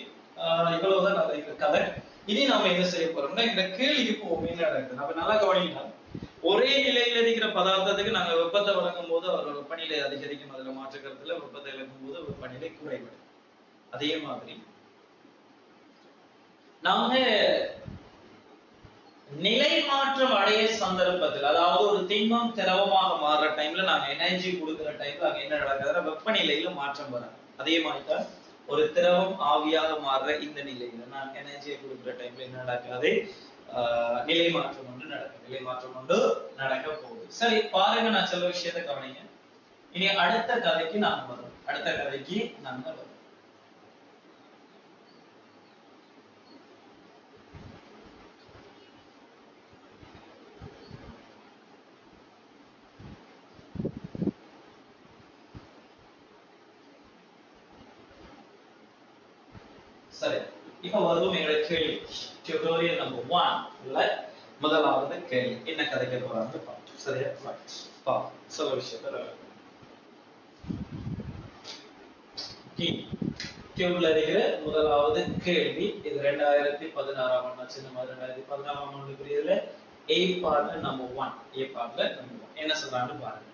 இவ்வளவுதான் நான் கதை. இனி நாம என்ன செய்ய போறோம்னா இந்த கேள்விக்கு போவோம். என்ன நடக்குது நம்ம நல்லா கவனிக்கலாம். ஒரே நிலையில் இருக்கிற பதார்த்தத்துக்கு நாங்க வெப்பத்தை வழங்கும் போது அவரோட வெப்பநிலை அதிகரிக்கும், அதுல மாற்று கருத்துல வெப்பத்தை இழக்கும் போது வெப்பநிலை குறைபடும். அதே மாதிரி நாங்க நிலை மாற்றம் அடைய சந்தர்ப்பத்தில், அதாவது ஒரு திண்மம் திரவமாக மாறுற டைம்ல நாங்க எனர்ஜி கொடுக்குற டைம்ல அங்க என்ன நடக்குதுன்னா வெப்பநிலையில மாற்றம் வராது. அதே மாதிரிதான் ஒரு திரவம் ஆவியாக மாறுற இந்த நிலையில நான் எனர்ஜியை கொடுக்குற டைம்ல என்ன நடக்காது, நிலை மாற்றம் ஒன்று நடக்கும். நிலை மாற்றம் ஒன்று நடக்க போகுது. சரி, பாருங்க, நான் சில விஷயத்தை கவனிங்க. இனி அடுத்த கதைக்கு நாங்க வரோம். அடுத்த கதைக்கு நாங்க வரோம். சரி, இப்ப வருவோம் எங்களோட கேள்வி. டியூட்டோரியல் நம்பர் 1 முதலாவது கேள்வி என்ன கதைக்க போறாங்க பார்ப்போம். சரியா, சில விஷயத்த டியூப்ல இருக்கிற முதலாவது கேள்வி. இது 2016ஆம் ஆண்டு, சின்ன மாதிரி 2014ஆம் ஆண்டுக்குரியதுல ஏ பார்ட்ல நம்பர் 1. என்ன சொல்றான்னு பாருங்க.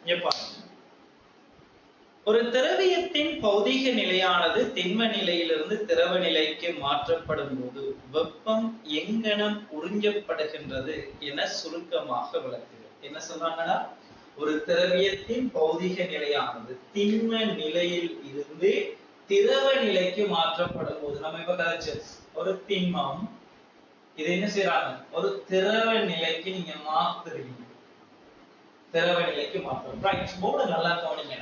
ஒரு திரவியத்தின் பௌதிக நிலையானது திண்ம நிலையிலிருந்து திரவ நிலைக்கு மாற்றப்படும் போது வெப்பம் எங்கனம் உறிஞ்சப்படுகின்றது என சுருக்கமாக விளக்குகிறது. என்ன சொல்றாங்கன்னா, ஒரு திரவியத்தின் பௌதிக நிலையானது திண்ம நிலையில் இருந்து திரவ நிலைக்கு மாற்றப்படும் போது, நம்ம இப்ப கதைச்சு ஒரு திண்மம் இது என்ன செய்யறாங்க, ஒரு திரவ நிலைக்கு நீங்க மாத்துறீங்க. திரவ நிலைக்கு மாற்றம். ரைட், போர்டு நல்லா கவனிங்க.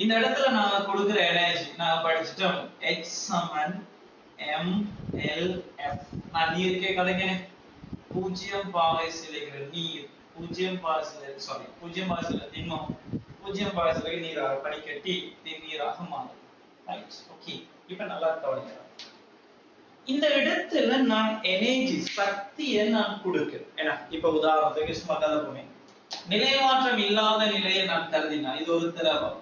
இந்த இடத்துல நாங்க கொடுக்கிற எனர்ஜி நாங்க படிச்சிட்டோம். H சமன் mLF. நான் நீருக்கே கதைக்கிறேன். 0 பாகையில் இருக்கிற நீர், 0 பாகையில் திண்மம், 0 பாகையில் நீராக பனிக்கட்டி நீராக மாறும். Right, okay. இப்ப நல்லா கவனிங்க. இந்த இடத்துல நான் எனர்ஜி சக்தியை நான் கொடுக்கிறேன். ஏன்னா இப்ப உதாரணத்துக்கு சும்மா கதை போனேன். நிலை மாற்றம் இல்லாத நிலையை நான் கருதினா இது ஒரு திரவம்.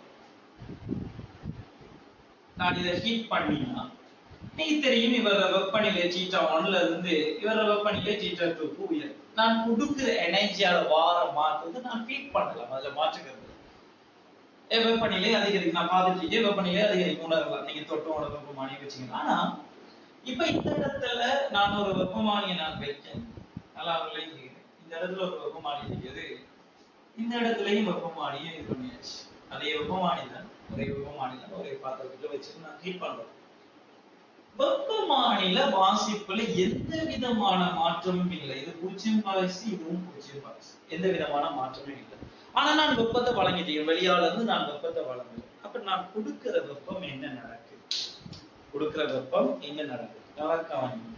நான் இதை ஹீட் பண்ணினா நீங்க தெரியும் இவர வெப்பநிலை θ1ல இருந்து இவர வெப்பநிலை θ2க்கு உயரும். நான் கொடுக்கிற எனர்ஜியால வார மாற்றுறது நான் ஹீட் பண்ணலாம். அதுல மாற்றுக்கிறது வெப்பநிலை அதிகரிக்கும். நான் பார்த்துட்டு வெப்பநிலை அதிகரிக்கும் உணரலாம். நீங்க தொட்டோட வெப்பமானி வச்சுக்கணும். ஆனா இப்ப இந்த இடத்துல நான் ஒரு வெப்பமானியை நான் வைக்கேன். நல்லா இந்த இடத்துல ஒரு வெப்பமானி இருக்குது. இந்த இடத்துலயும் வெப்பமானியை இது பண்ணியாச்சு. அதே வெப்பமானி தான், ஒரே பாத்திரத்துல வச்சுட்டு நான் ஹீட் பண்றோம். வெப்பமானில வாசிப்புல எந்த விதமான மாற்றமும் இல்லை. இது 0°C, இதுவும் 0°C. எந்த விதமான மாற்றமும் இல்லை. ஆனா நான் வெப்பத்தை வழங்கிட்டேன். வெளியால இருந்து நான் வெப்பத்தை வழங்குறேன். அப்ப நான் கொடுக்கிற வெப்பம் என்ன நடக்குது? நல்லா கவனிங்க.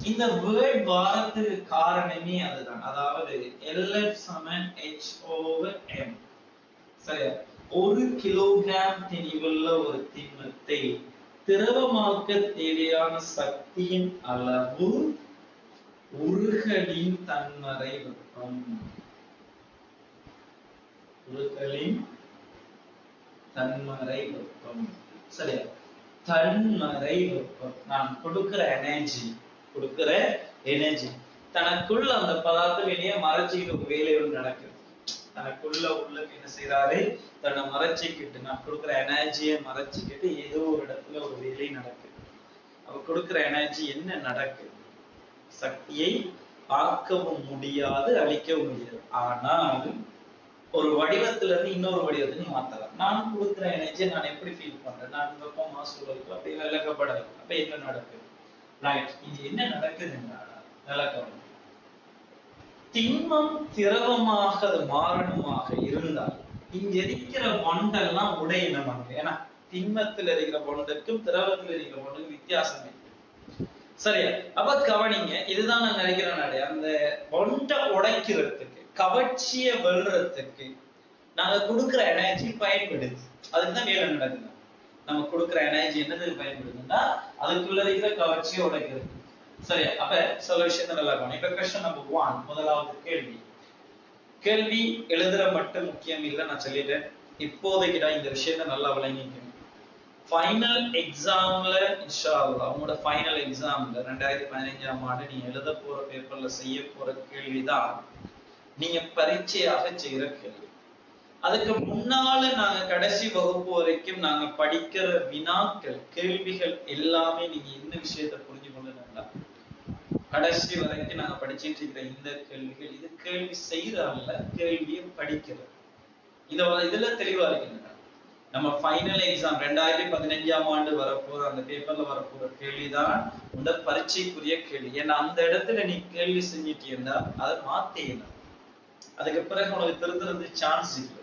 இந்த வேர்ட் வாரத்துக்கு காரணமே அதுதான். அதாவது LF சமன் H/m. சரியா? 1 கிலோகிராம் திணிவுள்ள ஒரு திண்மத்தை திரவமாக்க தேவையான சக்தியின் அளவு உருகலின் தன்மறை வெப்பம். சரியா? தன்மறை வெப்பம். நான் கொடுக்கிற எனர்ஜி தனக்குள்ள அந்த பதார்த்தம் வெளியே மறைச்சிக்கிட்டு ஒரு வேலை ஒன்று நடக்குது. தனக்குள்ள என்ன செய்யறாரு, தன்னை மறைச்சிக்கிட்டு நான் கொடுக்கிற எனர்ஜியை மறைச்சிக்கிட்டு ஏதோ ஒரு இடத்துல ஒரு வேலை நடக்குது. அவ கொடுக்கிற எனர்ஜி என்ன நடக்குது? சக்தியை ஆக்கவும் முடியாது, அழிக்கவும் முடியாது. ஆனால் ஒரு வடிவத்துல இருந்து இன்னொரு வடிவத்துக்கு மாத்தலாம். நான் கொடுக்கிற எனர்ஜியை நான் எப்படி ஃபீல் பண்றேன்? நான் வெப்பமா சூழலுக்கு அப்படி விளக்கப்படல. அப்ப என்ன நடக்குது? ரைட், இது என்ன நடக்குதுன்னா விளக்கம். திண்மம் திரவமாக அது மாறணுமாக இருந்தால் இங்க இருக்கிற பொண்டெல்லாம் உடையினம். ஏன்னா திண்மத்தில் இருக்கிற பொண்டுக்கும் திரவத்தில் இருக்கிற பொண்டுக்கும் வித்தியாசம் இருக்கு. சரியா? அப்ப கவனிங்க, இதுதான் நான் நினைக்கிறேன். அந்த பொண்டை உடைக்கிறதுக்கு, கவர்ச்சியை வெல்றதுக்கு நாங்க கொடுக்கிற எனர்ஜி பயன்படுது. அதுக்குதான் வேலை நடக்குது. நம்ம கொடுக்கிற எனர்ஜி என்னதுக்கு பயன்படுதுன்னா அதுக்குள்ள இருக்கிற கவர்ச்சியை உடைக்கிறது. சரியா? அப்ப சில விஷயத்தை நல்லா கவனி. இப்ப question number 1 முதலாவது கேள்வி. கேள்வி எழுதுற மட்டும் முக்கியம் இல்ல நான் சொல்லிட்டேன். இப்போதைக்கு இந்த விஷயத்தை நல்லா விளங்கிக்கணும். ஃபைனல் எக்ஸாம்ல இன்ஷா அல்லாஹ் உங்களோட ஃபைனல் எக்ஸாம்ல 2015ஆம் ஆண்டு நீங்க எழுத போற பேப்பர்ல செய்ய போற கேள்விதான் நீங்க பரீட்சையாக செய்யற கேள்வி. அதுக்கு முன்னால நாங்க கடைசி வகுப்பு வரைக்கும் நாங்க படிக்கிற வினாக்கள் கேள்விகள் எல்லாமே நீங்க என்ன விஷயத்தை புரிஞ்சு கொள்ளணும்னா கடைசி வரைக்கும் நாங்க படிச்சுட்டு இருக்கிற இந்த கேள்விகள் இது கேள்வி செய்யற அல்ல, கேள்வியை படிக்கிறது. இதுல தெளிவா இருக்குங்க. நம்ம ஃபைனல் எக்ஸாம் 2015ஆம் ஆண்டு வரப்போற அந்த பேப்பர்ல வரப்போற கேள்விதான் இந்த பரீட்சைக்குரிய கேள்வி. ஏன்னா அந்த இடத்துல நீ கேள்வி செஞ்சுட்டு இருந்தா அதை மாத்தேலாம், அதுக்கு பிறகு உனக்கு திருத்துறது சான்ஸ் இல்லை.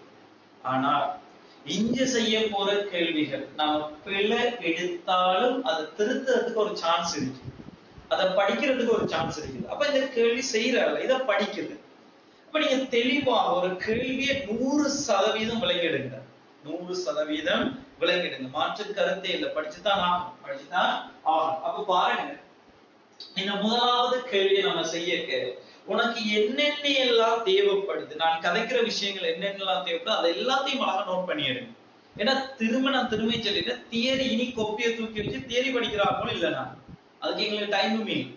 ஆனா இங்க செய்ய போற கேள்விகள் நம்ம பிழை எடுத்தாலும் அதை திருத்துறதுக்கு ஒரு சான்ஸ் இருக்கு, அதை படிக்கிறதுக்கு ஒரு சான்ஸ் இருக்குது. அப்ப இந்த கேள்வி செய்யறாங்க, இதை படிக்குது. அப்ப நீங்க தெளிவா ஒரு கேள்வியை 100% விளங்கிடுங்க, 100% விளங்கிடுங்க, மாற்று கருத்தே இல்லை. படிச்சுதான் ஆகும், படிச்சுதான் ஆகும். அப்ப பாருங்க, இந்த முதலாவது கேள்வியை நம்ம செய்ய உனக்கு என்னென்ன எல்லாம் தேவைப்படுது, நான் கதைக்கிற விஷயங்கள் என்னென்னலாம் தேவைப்படுது அதை எல்லாத்தையும் அழகா நோட் பண்ணிடுங்க. ஏன்னா நான் திரும்ப சொல்லிட்டு தியரி இனி கொப்பியை தூக்கி வச்சு தியரி படிக்கிறாங்களோ இல்லைனா அதுக்கு எங்களுக்கு டைமும் இல்லை.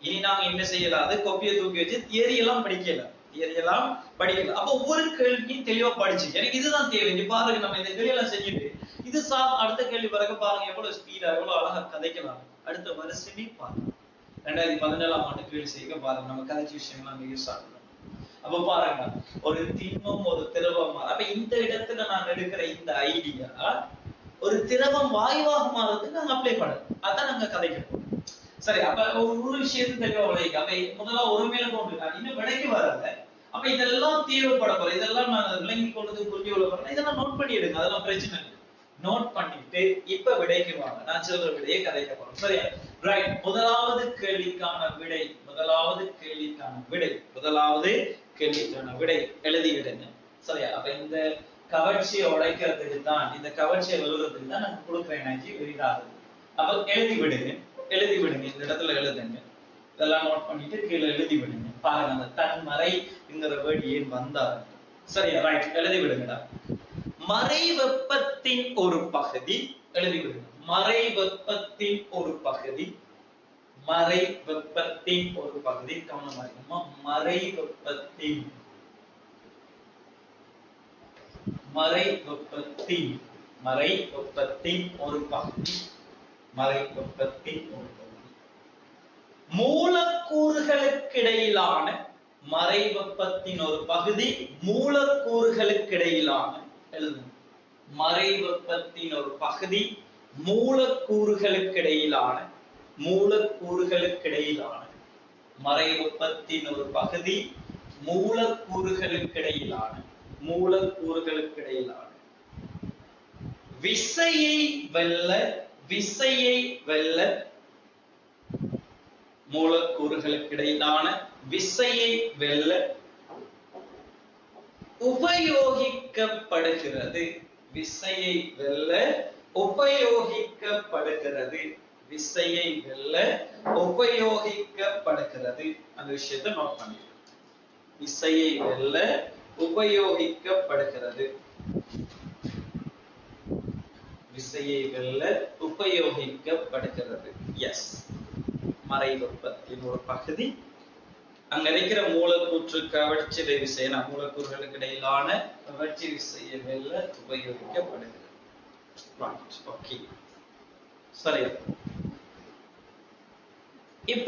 இனி நாங்க என்ன செய்யலாம், அது கொப்பியை தூக்கி வச்சு தியரி எல்லாம் படிக்கல, தியரி எல்லாம் படிக்கல. அப்ப ஒவ்வொரு கேள்வியும் தெளிவா படிச்சு எனக்கு இதுதான் தேவை. இங்க பாருங்க, நம்ம இந்த கேள்வி எல்லாம் செஞ்சுட்டு இது அடுத்த கேள்வி பிறகு பாருங்க எவ்வளவு ஸ்பீடா எவ்வளவு அழகா கதைக்கலாம். அடுத்த வருஷமே பாருங்க 2017ஆம் ஆண்டு கேள்வி செய்ய பாருங்க, நம்ம கதைச்ச விஷயங்கள் அங்க யூஸ் ஆகணும். அப்ப பாருங்க, ஒரு திண்மம் ஒரு திரவம். அப்ப இந்த இடத்துல நான் எடுக்கிற இந்த ஐடியா ஒரு திரவம் வாயுவாக மாறதுக்கு நாங்க அப்ளை பண்ணணும், அதான் நாங்க கதைக்கிறோம். சரி, அப்ப ஒரு விஷயத்தை தெளிவா விளைவிக்க அப்ப முதல்ல ஒரு மேல கொண்டு இன்னும் விலைக்கு வரல. அப்ப இதெல்லாம் தேவைப்பட போற, இதெல்லாம் நான் விளங்கி கொண்டது புரிஞ்சு கொள்ள போறேன், இதெல்லாம் நோட் பண்ணி எடுங்க, அதெல்லாம் பிரச்சனை இல்லை. நோட் பண்ணிட்டு இப்ப விடைக்கு வாங்க, நான் சொல்ற விடையை கதைக்க போறோம். சரியா? ரைட். முதலாவது கேள்விக்கான விடை எழுதிவிடுங்க. சரியா? அப்ப இந்த கவர்ச்சியை உடைக்கிறதுக்கு தான், இந்த கவர்ச்சியை எழுதுறதுக்கு தான் நான் கொடுக்குற எனர்ஜி எளிதாகுது. அப்ப எழுதி விடுங்க. இந்த இடத்துல எழுதுங்க. இதெல்லாம் நோட் பண்ணிட்டு கீழே எழுதி விடுங்க. பாருங்க, அந்த தன்மறைங்கிற வேர்டு ஏன் வந்தாரு. சரியா? ரைட். எழுதி விடுங்கடா. மறை வெப்பத்தின் ஒரு பகுதி எழுதி விடுங்க. மறை வெப்பத்தின் ஒரு பகுதி கவனமா இருக்குமா? மறை வெப்பத்தின் ஒரு பகுதி மூலக்கூறுகளுக்கிடையிலான மறை வெப்பத்தின் ஒரு பகுதி மூலக்கூறுகளுக்கிடையிலான எழுதுங்க. மறை வெப்பத்தின் ஒரு பகுதி மூலக்கூறுகளுக்கிடையிலான மறை வெப்பத்தின் ஒரு பகுதி மூலக்கூறுகளுக்கிடையிலான விசையை வெல்ல மூலக்கூறுகளுக்கிடையிலான விசையை வெல்ல உபயோகிக்கப்படுகிறது. அந்த விஷயத்தை நோட் பண்ணிடுங்க. விசையை வெல்ல உபயோகிக்கப்படுகிறது. எஸ், மறை வெப்பத்தின் ஒரு பகுதி. அங்க இருக்கிற மூலக்கூற்று கவர்ச்சி விசை, மூலக்கூறுகளுக்கு இடையிலான கவர்ச்சி விசையை வெல்ல உபயோகிக்கப்படுகிறது. ஓகே, சரியா? இப்ப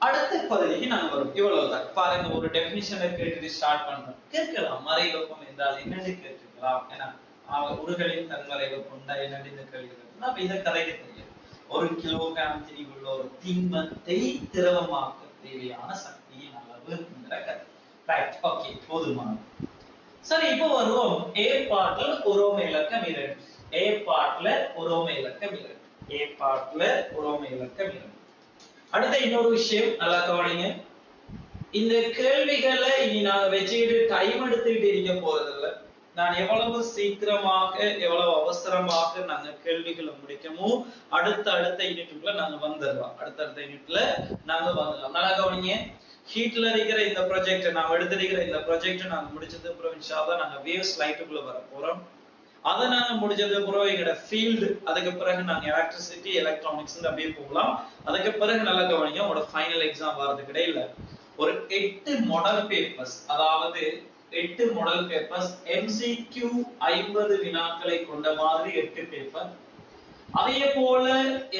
அடுத்த பகுதிக்கு நாங்க வரும். இவ்வளவுதான். பாருங்க, ஒரு டெபினிஷனை கேட்டு ஸ்டார்ட் பண்றோம். கேட்கலாம், மறை வெப்பம் என்றால் என்னன்னு கேட்டுக்கலாம். ஏன்னா உருகலின் தன்மறை வெப்பம் தான் என்னன்னு இந்த கேள்வி கேட்கலாம். அப்ப இதை கதைக்க தெரியும். 1 கிலோகிராம் திரிவுள்ள ஒரு திண்மத்தை திரவமாக்க தேவையான சக்தியின் அளவு என்கிற கதை. ரைட், ஓகே, போதுமானது. சரி, இப்போ வருவோம். ஏ பார்ட்ல உரோம இலக்கம் 2. அடுத்த இன்னொரு விஷயம் நல்லா கவனிங்க. இந்த கேள்விகளை இனி நாங்க வச்சுக்கிட்டு டைம் எடுத்துக்கிட்டு இருக்க போறதில்ல. நான் எவ்வளவு சீக்கிரமாக எவ்வளவு அவசரமாக நாங்க கேள்விகளை முடிக்கமோ அடுத்த யூனிட்டுக்குள்ள நாங்க வந்துடலாம். அடுத்த யூனிட்ல நாங்க வந்துடலாம். நல்லா கவனிங்க. ஷீட்ல இருக்கிற இந்த ப்ராஜெக்ட் நான் எடுத்திருக்கிற இந்த ப்ராஜெக்ட் நாங்க முடிச்சது அப்புறம் இன்ஷா அல்லாஹ் நாங்க வேவ் ஸ்லைட்டுக்குள்ள வர போறோம். அதை நாங்க முடிஞ்சது அப்புறம் எங்களோட ஃபீல்டு, அதுக்கு பிறகு நாங்க எலக்ட்ரிசிட்டி எலக்ட்ரானிக்ஸ் அப்படியே போகலாம். அதுக்கு பிறகு நல்லா கவனிங்க, உங்களோட ஃபைனல் எக்ஸாம் வர்றதுக்கு இடையில ஒரு 8 மாடல் பேப்பர்ஸ், அதாவது 8 மாடல் பேப்பர்ஸ் MCQ 50 வினாக்களை கொண்ட மாதிரி 8 பேப்பர். அதே போல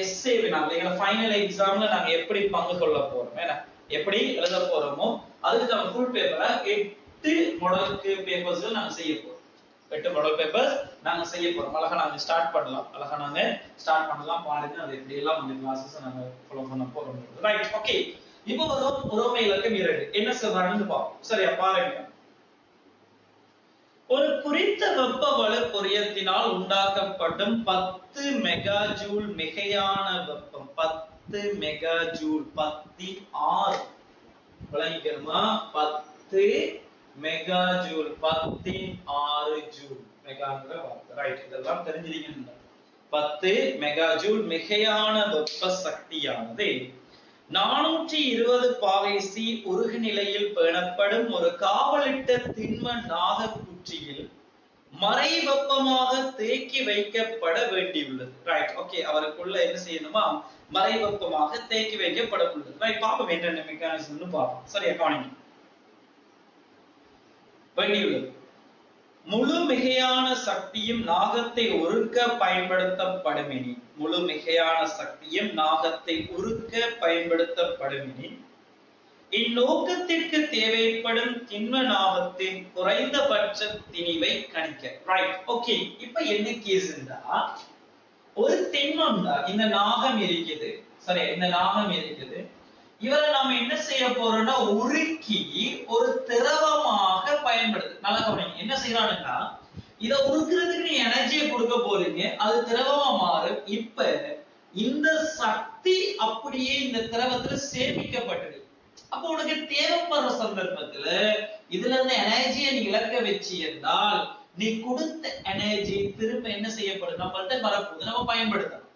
எஸ்ஏ வினாக்கள் எங்க ஃபைனல் எக்ஸாம்ல நாங்க எப்படி பங்கு கொள்ள போறோம், ஏன்னா எப்படி எழுத போறோமோ அதுக்கு நம்ம ஃபுல் பேப்பரை 8 மாடல் பேப்பர்ஸ் நாங்க செய்ய போறோம். 8 மாடல் பேப்பர்ஸ் நாங்க செய்ய போறோம். அழகா நாங்க ஸ்டார்ட் பண்ணலாம். பாருங்க அது எப்படி எல்லாம் இந்த கிளாसेस நாங்க ஃபாலோ பண்ண போறோம். Right, okay. இப்போ வரும் உரோமை இலக்கம் 2 என்ன சொல்றாங்கன்னு பாப்போம். சரியா, பாருங்க. ஒரு குறித்த வெப்ப வலு பொரியத்தினால் உண்டாக்கப்படும் 10 மெகா ஜூல் மிகையான வெப்பம், 10 மெகா ஜூல் 16 விளங்கிக்கணுமா? 10 மெகா ஜூல் 16 ஜூல் மெகாங்கிற வார்த்தை. ரைட், இதெல்லாம் தெரிஞ்சிருக்கீங்க. 10 மெகா ஜூல் மிகையான வெப்ப சக்தியானது 420 பாகை சி உருகு நிலையில் பேணப்படும் ஒரு காவலிட்ட திண்ம நாகக்குற்றியில் மறை வெப்பமாக தேக்கி வைக்கப்பட வேண்டியுள்ளது. Right, okay. அவருக்குள்ள என்ன செய்யணுமா? மறை வெப்பமாக தேக்கி வைக்கப்பட உள்ளது. ரைட், பாப்போம் என்னென்ன மெக்கானிசம்னு பாப்போம். சரியா, கவனிங்க. வேண்டியுள்ளது முழு மிகையான சக்தியும் நாகத்தை உருக்க பயன்படுத்தப்படுமெனின், முழு மிகையான சக்தியும் நாகத்தை உருக்க பயன்படுத்தப்படுமெனின் இந்நோக்கத்திற்கு தேவைப்படும் திண்ம நாகத்தின் குறைந்தபட்ச திணிவை கணிக்க. Right, okay. இப்ப என்ன கேஸ்னா, ஒரு திண்மம் தான் இந்த நாகம் இருக்குது. சரியா, இந்த நாகம் இருக்குது. இவரை நாம என்ன செய்ய போறோம்னா உருக்கி ஒரு திரவமாக பயன்படுது. நல்லா கவனிங்க, என்ன செய்யறானுன்னா இத உருக்குறதுக்கு நீ எனர்ஜியை கொடுக்க போறீங்க, அது திரவமா மாறும். இப்ப இந்த சக்தி அப்படியே இந்த திரவத்துல சேமிக்கப்பட்டது. அப்போ உனக்கு தேவைப்படுற சந்தர்ப்பத்துல இதுல இருந்து எனர்ஜியை நீ இழக்க வச்சு என்றால் நீ கொடுத்த எனர்ஜி திரும்ப என்ன செய்யப்படுது, நம்மள்ட்ட வரப்போகுது, நம்ம பயன்படுத்தலாம்.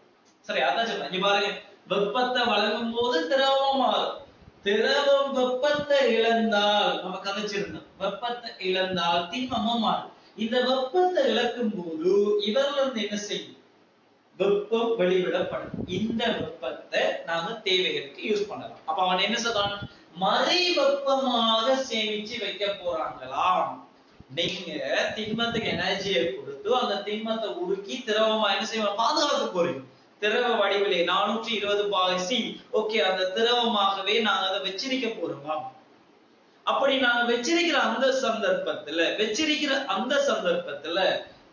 சரி, அதான் சொல்றேன். இங்க பாருங்க, வெப்பத்தை வழங்கும் போது திரவம் மாறும். திரவம் வெப்பத்தை இழந்தால், நம்ம கதைச்சிருந்தோம், வெப்பத்தை இழந்தால் திண்மமும் மாறும். இந்த வெப்பத்தை இழக்கும் போது இவர்ல இருந்து என்ன செய்யும்? வெப்பம் வெளிவிடப்படும். இந்த வெப்பத்தை நாம தேவைகளுக்கு யூஸ் பண்ணலாம். அப்ப அவன் என்ன சொல்றான்? மறை வெப்பமாக சேமிச்சு வைக்க போறாங்களாம். நீங்க திண்மத்துக்கு எனர்ஜியை கொடுத்து அந்த திண்மத்தை உருக்கி திரவமா என்ன செய்ய பாதுகாக்க போறீங்க. திரவ வடிவிலே 420 பாகை சி. ஓகே, அந்த திரவமாகவே நாங்க அதை வச்சிருக்க போறோமா? அப்படி நாங்க வச்சிருக்கிற அந்த சந்தர்ப்பத்துல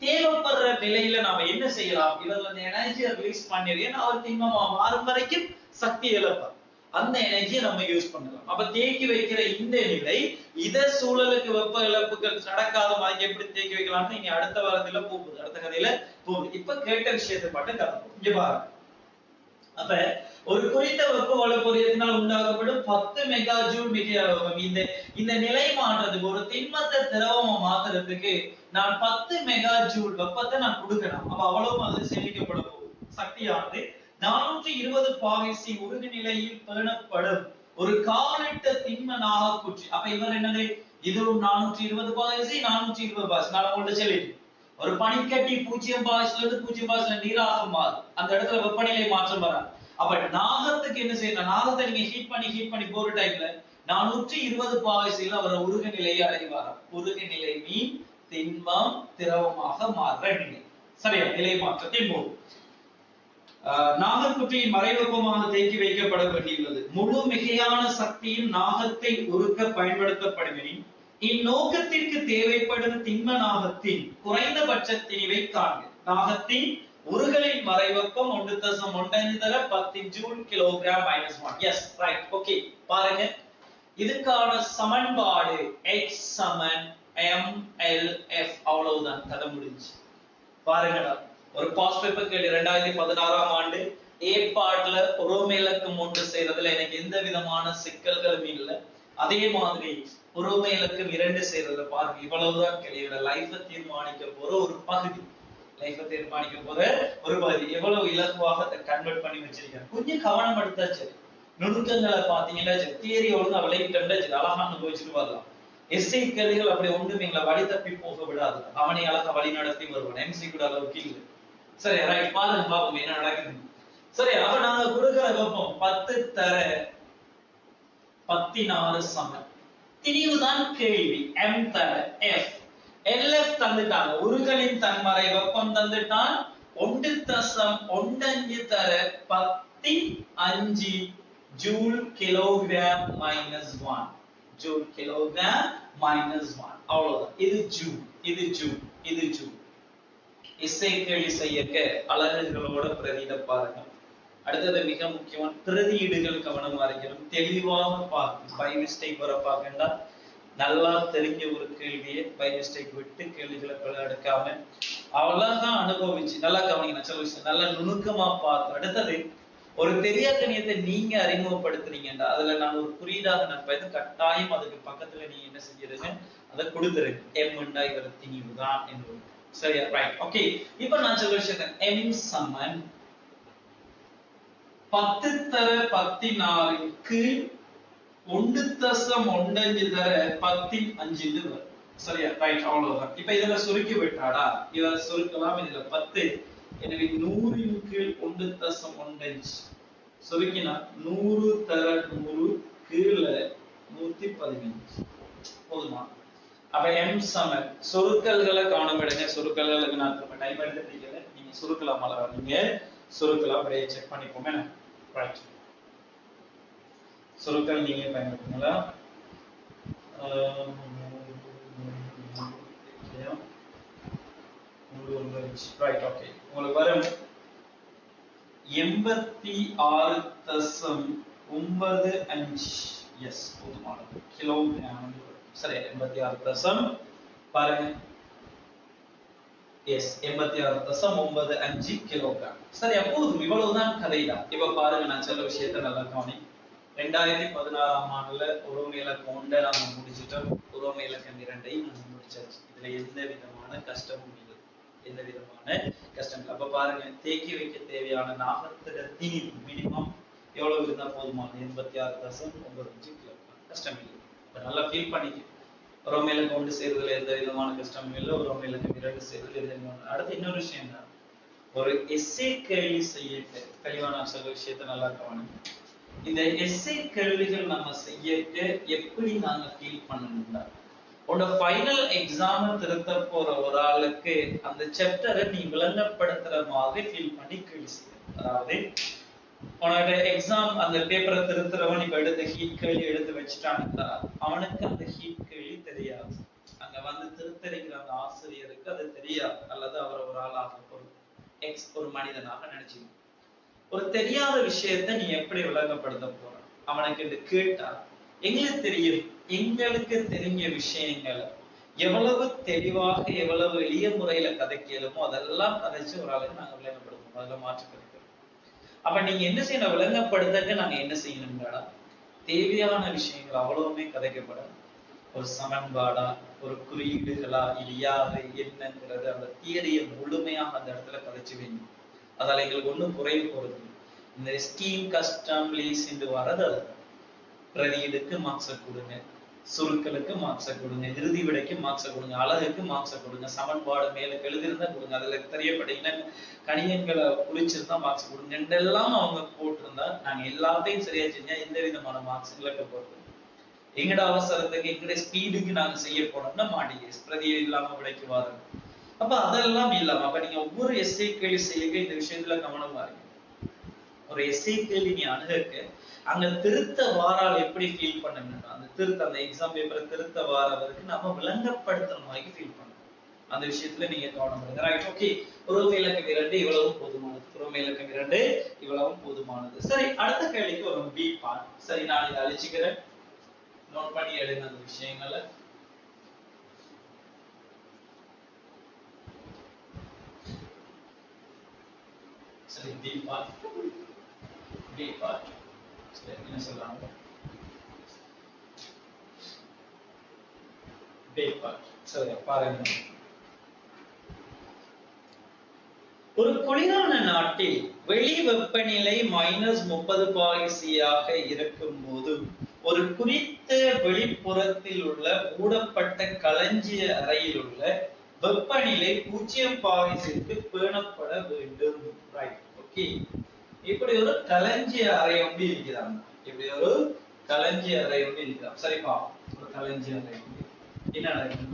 தேவைப்படுற நிலையில நாம என்ன செய்யலாம்? இதுல அந்த எனர்ஜியை ரிலீஸ் பண்ணிடுறேன், அவர் திண்மமா மாறும் வரைக்கும் சக்தி இழப்பார். அந்த எனர்ஜியை நம்ம யூஸ் பண்ணலாம். அப்ப தேக்கி வைக்கிற இந்த நிலை இத சூழலுக்கு வெப்ப இழப்புகள் நடக்காத மாதிரி எப்படி தேக்கி வைக்கலாம்னு இனி அடுத்த வாரத்துல போகுது, அடுத்த கதையில போகுது. இப்ப கேட்ட விஷயத்தை மட்டும் கற்றுப்போம். இங்க பாருங்க. அப்ப ஒரு குறித்த வெப்ப வலு பொரியத்தினால் உண்டாக்கப்படும் 10 மெகா ஜூல் மிகையான வெப்பம், இந்த நிலை மாற்றத்துக்கு ஒரு திண்மத்தை திரவமா மாத்துறதுக்கு நான் 10 மெகா ஜூல் வெப்பத்தை நான் கொடுக்கணும். அப்ப அவ்வளவு அது சேமிக்கப்பட போகுது. சக்தியானது 420 பாகை சி உருகு நிலையில் பேணப்படும் ஒரு காவலிட்ட திண்ம நாகக்குற்றி. அப்ப இவர் என்னது? இதுவும் 420 பாகை சி, 420 பாகை. நான் உங்கள்ட்ட சொல்லிட்டேன், ஒரு பனிக்கட்டி 0 பாகஸ்ல இருந்து 0 பாகஸ்ல நீராக மாறும். அந்த இடத்துல வெப்பநிலை மாற்றம் வராது. அப்ப நாகத்துக்கு என்ன செய்யணும்? நாகத்தை நீங்க ஹீட் பண்ணி போற டைம்ல 420 பாகஸ்ல அவர் உருகு நிலையை அடைவாராம். உருகு நிலை மீன் திண்மம் திரவமாக மாறுற நிலை. சரியா, நிலை மாற்றத்தின் போது நாகக்குற்றியின் மறைவெப்பமாக தேக்கி வைக்கப்பட வேண்டியுள்ளது. முழு மிகையான சக்தியின் நாகத்தை உருக்க பயன்படுத்தப்படுமெனின் இந்நோக்கத்திற்கு தேவைப்படும் திண்ம நாகத்தின் குறைந்தபட்ச திணிவை காண்க. நாகத்தின் உருகலின் மறைவெப்பம் 1.15 joule kilogram -1. Yes, right, okay. பாருங்க, இதுக்கான சமன்பாடு x = mLF. அவ்வளவுதான், கதை முடிஞ்சு. பாருங்கடா, ஒரு பாஸ்ட் பேப்பர் கேள்வி 2016ஆம் ஆண்டு ஏற்பாட்டுல உரோமை இலக்கம் 1 செய்யறதுல எனக்கு எந்த விதமான சிக்கல்களும் இல்லை. அதே மாதிரி உறவு இலக்கம் 2 செய்யறத பாருங்க. இவ்வளவுதான் கேள்வியோட லைஃபை தீர்மானிக்க போற ஒரு பகுதி. லைஃபை தீர்மானிக்க போற ஒரு பகுதி. எவ்வளவு இலகுவாக அதை கன்வெர்ட் பண்ணி வச்சிருக்கேன். கொஞ்சம் கவனம் எடுத்தா சரி. நுணுக்கங்களை பாத்தீங்கன்னா சரி. தியரி ஒழுங்கா விளைவிட்டா சரி. அழகா அனுபவிச்சுட்டு வரலாம். எஸ்ஐ கேள்விகள் அப்படி ஒன்றும் எங்களை வழி தப்பி போக விடாது. அவனை அழகா வழி நடத்தி வருவான். எம்சி கூட அளவுக்கு இல்லை. சரி, ரைட். பாருங்க பாப்போம் என்ன நடக்குது. சரி, அப்ப நாங்க கொடுக்கிற வெப்பம் 10 தர 16 சமன். திணிவுதான் கேள்வி. M தர F. LF தந்துட்டாங்க. உருகலின் தன்மறை வெப்பம் தந்துட்டான். 1.15 தர 10 ஜூல் கிலோகிராம் -1. Joule kilogram -1. அவ்வளவுதான். இது ஜூல், இது ஜூல், இது ஜூல். இசை கேள்வி செய்யக்க அலகுகளோட பிரதியிட பாருங்க. அடுத்தது மிக முக்கியமான பிரதியீடுகள் கவனமா இருக்கணும். தெளிவாக பார்க்கணும். பை மிஸ்டேக் வர பார்க்கண்டா. நல்லா தெரிஞ்ச ஒரு கேள்வியை பை மிஸ்டேக் விட்டு கேள்விகளை எடுக்காம அவ்வளவுதான் அனுபவிச்சு நல்லா கவனிக்கணும். சில விஷயம் நல்லா நுணுக்கமா பார்த்து. அடுத்தது ஒரு பெரிய கணியத்தை நீங்க அறிமுகப்படுத்துறீங்கடா, அதுல நான் ஒரு குறியீடாக நான் பார்த்து கட்டாயம் அதுக்கு பக்கத்துல நீங்க என்ன செஞ்சிருங்க, அதை கொடுத்துருங்க. எம்ண்டா இவர் திணிவு தான் என்று. சரியா? ரைட். ஓகே. இப்ப நான் சொல்ல விஷயம் எம் சமன் 10 தர 14க்கு 1.15 தர 15 வரும். சரியா? ரைட். அவ்வளவுதான். இப்ப இதுல சுருக்கி விட்டாடா, இவரை சுருக்கலாம். இதுல 10, எனவே 100ன் கீழ் 1.15 சுருக்கினா 100 தர 100 கீழ 115 போதுமா? அப்ப எம் சமன் சுருக்கல்களை கவனம் எடுங்க. சுருக்கல்களுக்கு நான் டைம் எடுத்துட்டீங்க. நீங்க சுருக்கலாம் அளவா நீங்க சுருக்கலாம். அப்படியே செக் பண்ணிப்போமே. ரைட். சுருக்கல் நீங்க பயன்படுத்துங்களா? ரைட். ஓகே. உங்களுக்கு வரும் 86.95 எஸ் போதுமானது கிலோகிராம். சரி, 86 பாருங்க. Yes 86.95 kilogram. சரி, அப்போதும் இவ்வளவுதான் கதைதான். இப்ப பாருங்க, நான் சொல்ல விஷயத்தை நல்லா கவனி. 2016ஆம் ஆண்டுல உறவு இலக்கம் 1 நாங்க முடிச்சிட்டோம். உறவு இலக்கம் 2 நாங்க முடிச்சாச்சு. இதுல எந்த விதமான கஷ்டமும் இல்லை. எந்த விதமான கஷ்டம். அப்ப பாருங்க, தேக்கி வைக்க தேவையான நாகத்திட திணிவு மினிமம் எவ்வளவு இருந்தா போதுமானது? 86.95 கிலோகிராம். கஷ்டம் இல்லை. இப்ப நல்லா ஃபீல் பண்ணிக்க. உறவு இலக்கம் 1 செய்யறதுல எந்த விதமான கஷ்டமும் இல்லை. உறவு இலக்கம் 2 செய்யறதுல எந்த விதமான. அடுத்து இன்னொரு விஷயம் என்ன, ஒரு எஸ்ஏ கேள்வி செய்ய தெளிவான சொல்ல விஷயத்தை நல்லா கவனிங்க. இந்த எஸ்ஏ கேள்விகள் நம்ம செய்யட்டு எப்படி நாங்க ஃபீல் பண்ணணும்னா, உன்னோட ஃபைனல் எக்ஸாம் திருத்த போற ஒரு ஆளுக்கு அந்த சாப்டரை நீ விளங்கப்படுத்துற மாதிரி ஃபீல் பண்ணி கேள்வி செய்ய. அதாவது உன்னோட எக்ஸாம் அந்த பேப்பரை திருத்துறவன் இப்ப எடுத்த ஹீட் கேள்வி எடுத்து வச்சுட்டான்னா அவனுக்கு அந்த ஹீட் கேள்வி தெரியாது. அங்க வந்து திருத்தறிக்கிற அந்த ஆசிரியருக்கு அது தெரியாது. அல்லது அவர் ஒரு ஆளாக ஒரு மனிதனாக நினைச்சுக்கணும். ஒரு தெரியாத விஷயத்தை நீ எப்படி விளங்கப்படுத்த போற? அவனுக்கு இது கேட்டா எங்களுக்கு தெரியும். எங்களுக்கு தெரிஞ்ச விஷயங்களை எவ்வளவு தெளிவாக எவ்வளவு எளிய முறையில கதைக்கலுமோ அதெல்லாம் கதைச்சு ஒரு ஆளுக்கு நாங்க விளங்கப்படுத்தணும். அதெல்லாம் மாற்று கருத்து. அப்ப நீங்க என்ன செய்யணும்? விளங்கப்படுத்த நாங்க என்ன செய்யணும்டா, தேவையான விஷயங்கள் அவ்வளவுமே கதைக்கப்பட ஒரு சமன்பாடா, ஒரு குறியீடுகளா, இது யாரு என்னங்கிறது அந்த தியரியை முழுமையாக அந்த இடத்துல கதைச்சு வேணும். அதால எங்களுக்கு ஒண்ணும் குறைய போறது. இந்த ஸ்கீம் கஸ்டம் லீஸ் என்று வரது பிரதியீடுக்கு மார்க்ஸை கொடுங்க, சுருக்களுக்கு மார்க்ஸை கொடுங்க, இறுதி விடைக்கு மார்க்ஸை கொடுங்க, அழகுக்கு மார்க்ஸை கொடுங்க, சமன்பாடு மேல எழுதிருந்தா கொடுங்க, அதுல தெரியப்பட்டீங்கன்னா கணியன்களை குளிச்சிருந்தா மார்க்ஸ் கொடுங்க எல்லாம் அவங்க போட்டிருந்தா நாங்க எல்லாத்தையும் சரியா செஞ்சா எந்த விதமான மார்க்ஸ் இலக்க போறது. எங்கட அவசரத்துக்கு எங்கட ஸ்பீடுக்கு நாங்க செய்ய போனோம்னா மாட்டீங்க, பிரதியை இல்லாம விடைக்கு வாருங்க. அப்ப அதெல்லாம் இல்லாம அப்ப நீங்க ஒவ்வொரு எஸ்ஐ கேள்வி செய்ய இந்த விஷயத்துல கவனமா இருக்கு. ஒரு எஸ்ஐ கேள்வி நீ அணுக அங்க திருத்த வாரால் எப்படி ஃபீல் பண்ணுங்கன்னா, அந்த திருத்த அந்த எக்ஸாம் பேப்பரை திருத்த வாரவருக்கு நம்ம விளங்கப்படுத்துற மாதிரி ஃபீல் பண்ணணும். அந்த விஷயத்துல நீங்க கவனம் பண்ணுங்க. ரைட். ஓகே. உறவு இலக்கம் 2 இவ்வளவும் போதுமானது. உறவு இலக்கம் 2 இவ்வளவும் போதுமானது. சரி, அடுத்த கேள்விக்கு ஒரு பி பார்ட். சரி, நான் இதை அழிச்சுக்கிறேன். நோட் பண்ணி எடுங்க அந்த விஷயங்களை. சரி, பி பார்ட். Be part. சரி, என்ன சொல்றாங்க? பேப்பர். சரியா பாருங்க. ஒரு குளிரான நாட்டில் வெளி வெப்பநிலை -30°C ஆக இருக்கும் போது ஒரு குறித்த வெளிப்புறத்தில் உள்ள மூடப்பட்ட களஞ்சிய அறையில் உள்ள வெப்பநிலை 0°க்கு பேணப்பட வேண்டும். Right, okay. இப்படி ஒரு களஞ்சிய அறை ஒன்று இருக்கிறாங்க. இப்படி ஒரு களஞ்சிய அறை ஒன்று இருக்கிறாங்க. சரிப்பா, ஒரு களஞ்சிய அறை என்ன நடக்குது?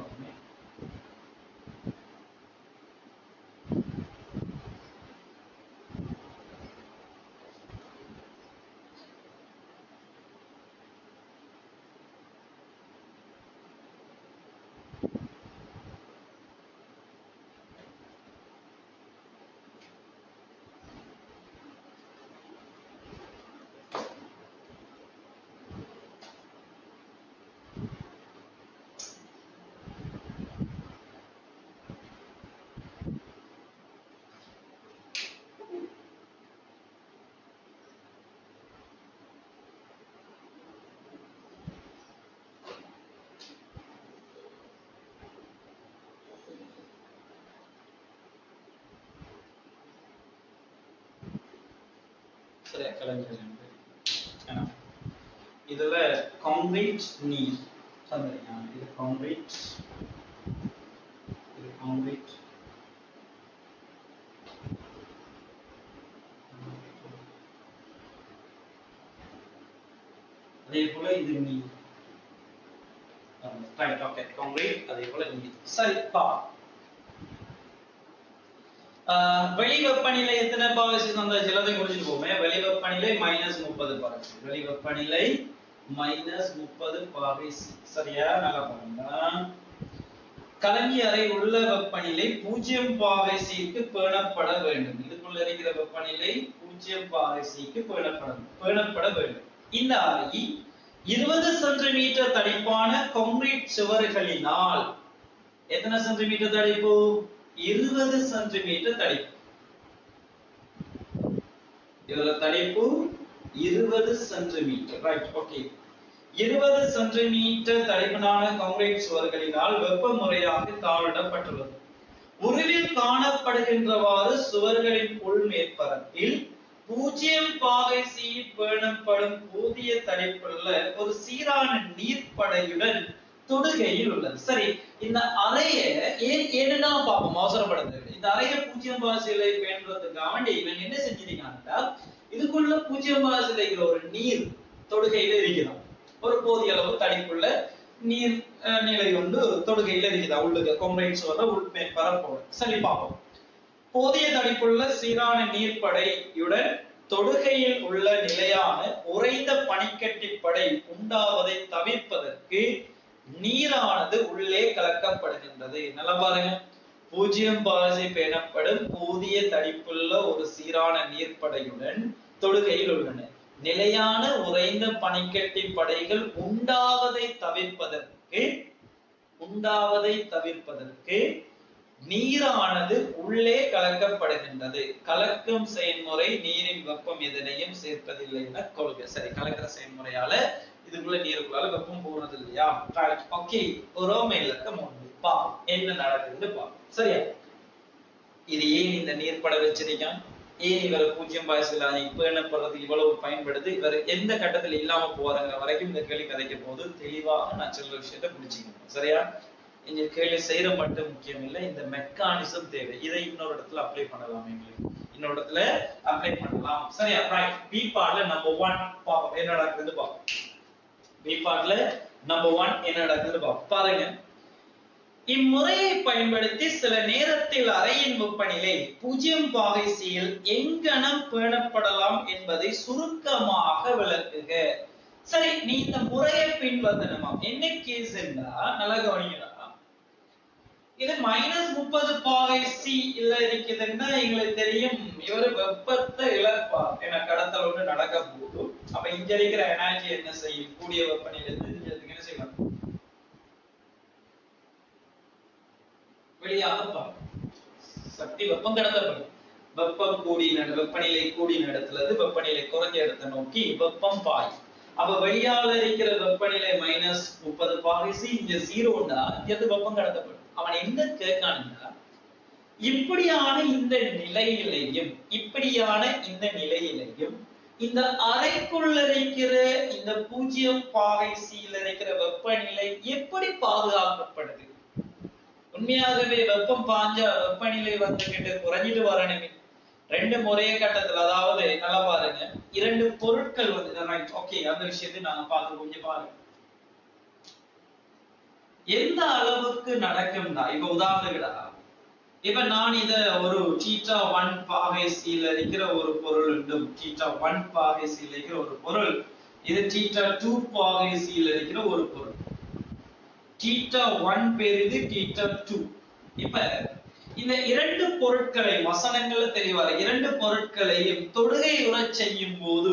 இதுல கான்கிரீட் நீர் தந்தறியா, இது கான்கிரீட், இது கான்கிரீட், அதே போல இது நீர். Right, okay. கான்கிரீட் அதே போல நீர். சரி பா, வெளி வெப்பநிலை எத்தனை பாகசி தந்தாச்சு? எல்லாத்தையும் குறிச்சிட்டு போமே. வெளி வெப்பநிலை -30 பாகசி. வெளி வெப்பநிலை -30 பாகசி. சரியா? நல்லா பாருங்க. களஞ்சிய அறை உள்ள வெப்பநிலை 0 பாகசிக்கு பேணப்பட வேண்டும். இதுக்குள்ள இருக்கிற வெப்பநிலை 0 பாகசிக்கு பேணப்பட வேண்டும். இந்த அறை 20 சென்டிமீட்டர் தடிப்பான கான்கிரீட் சுவர்களினால் எத்தனை சென்டிமீட்டர் தடிப்பு? 20 சென்டிமீட்டர் தடிப்பு. இதுல தடிப்பு 20 சென்டிமீட்டர். Right, okay. 20 சென்டிமீட்டர் தடிமனான கான்கிரீட் சுவர்களினால் வெப்ப முறையாக தாளிடப்பட்டுள்ளது. உருவில் காணப்படுகின்றவாறு சுவர்களின் உள் மேற்பரப்பில் 0 பாகைசியில் பேணப்படும் போதிய தடிப்புள்ள ஒரு சீரான நீர்ப்படையுடன் தொடுகையில் உள்ளது. சரி, இந்த அறைய ஏன்னா பாப்போம், அவசரப்படுது. இந்த அறைய 0 பாகைசிலை பேணுறதுக்காக இவன் என்ன செஞ்சிருக்காங்கன்னா, இதுக்குள்ள 0 பாகைசில இருக்கிற ஒரு நீர் தொடுகையில இருக்கிறான். ஒரு போதிய அளவு தடிப்புள்ள நீர் நிலை கொண்டு தொடுகையில இருக்குதா உள்ளுக்கு கான்கிரீட் சுவர்ல உள் மேற்பரப்போட. சரி பாப்போம். போதிய தடிப்புள்ள சீரான நீர்ப்படையுடன் தொடுகையில் உள்ள நிலையான உறைந்த பனிக்கட்டிப்படை உண்டாவதை தவிர்ப்பதற்கு நீரானது உள்ளே கலக்கப்படுகின்றது. நல்லா பாருங்க. 0 பாகை பேணப்படும் போதிய தடிப்புள்ள ஒரு சீரான நீர்ப்படையுடன் தொடுகையில் உள்ளன. நிலையான உறைந்த பனிக்கட்டி படைகள் உண்டாவதை தவிர்ப்பதற்கு நீரானது உள்ளே கலக்கப்படுகின்றது. கலக்கும் செயல்முறை நீரின் வெப்பம் எதனையும் சேர்ப்பதில்லை என கொள்கை. சரி, கலக்கிற செயல்முறையால இதுக்குள்ள நீருக்குள்ளால வெப்பம் போறது இல்லையா? ஓகே. ரோமையில் இருக்க பா என்ன நடக்குதுன்னு பா. சரியா? இது ஏன் இந்த நீர்ப்பட வச்சிருக்கான்? ஏன் இவர் 0 பாய்சில பேணப்படுறது இவ்வளவு பயன்படுது? இவர் எந்த கட்டத்தில் இல்லாம போறாங்க வரைக்கும் இந்த கேள்வி கதைக்க போது தெளிவாக நான் சொல்ற விஷயத்தை புரிஞ்சுக்கணும். சரியா? இந்த கேள்வி செய்யற மட்டும் முக்கியம் இல்லை, இந்த மெக்கானிசம் தேவை. இதை இன்னொரு இடத்துல அப்ளை பண்ணலாம். எங்களுக்கு இன்னொரு இடத்துல அப்ளை பண்ணலாம். சரியா? ரைட். பி பார்ட்ல நம்பர் 1 பாப்போம் என்ன நடக்குது பாப்போம். பி பார்ட்ல நம்பர் 1 என்ன நடக்குது பாப்போம். பாருங்க. இம்முறையை பயன்படுத்தி சில நேரத்தில் அறையின் வெப்பநிலை 0 பாகைசியில் எங்கனம் பேணப்படலாம் என்பதை சுருக்கமாக விளக்குக. சரி, நீ இந்த முறையை பின்வந்தனமா என்ன கேஸ் என்றா நல்லா கவனிக்கலாம். இது -30 பாகைசி இல்ல இருக்குதுன்னா எங்களுக்கு தெரியும் இவர் வெப்பத்தை இழப்பார். ஏன்னா கடத்தல் ஒன்று நடக்க போதும். அப்ப இங்க இருக்கிற எனர்ஜி என்ன செய்யும்? கூடிய வெப்பநிலை என்ன செய்யலாம்? வெளியாக சக்தி வெப்பம் கடத்தப்படும். வெப்பம் கூடின வெப்பநிலை கூடின இடத்துல இருந்து வெப்பநிலை குறைஞ்ச இடத்தை நோக்கி வெப்பம் பாயும். அப்ப வெளியால இருக்கிற வெப்பநிலை -30°C, இங்க 0ண்டா இங்க வெப்பம் கடத்தப்படும். அவன் என்ன கேட்கானுன்னா, இப்படியான இந்த நிலையிலையும் இந்த அறைக்குள்ள இருக்கிற இந்த 0°C இருக்கிற வெப்பநிலை எப்படி பாதுகாக்கப்படுது? உண்மையாகவே வெப்பம் பாஞ்சா வெப்பநிலை வந்துகிட்டு குறைஞ்சிட்டு வரணுமே. ரெண்டு முறைய கட்டத்துல, அதாவது நல்லா பாருங்க, இரண்டு பொருட்கள் வந்து ரைட், ஓகே, அந்த விஷயத்தை நாங்க பார்த்து கொஞ்சம் பாருங்க. எந்த அளவுக்கு நடக்கும்னா, இப்ப உதாரணத்துக்குடா, இப்ப நான் இத ஒரு θ1°C இருக்கிற ஒரு பொருள் என்றும், θ1°C இருக்கிற ஒரு பொருள், இது θ2°C இருக்கிற ஒரு பொருள். θ1 பெரிது, θ2. இப்ப இந்த இரண்டு பொருட்களை வசனங்கள்ல தெளிவார இரண்டு பொருட்களையும் தொடுகை உறச் செய்யும் போது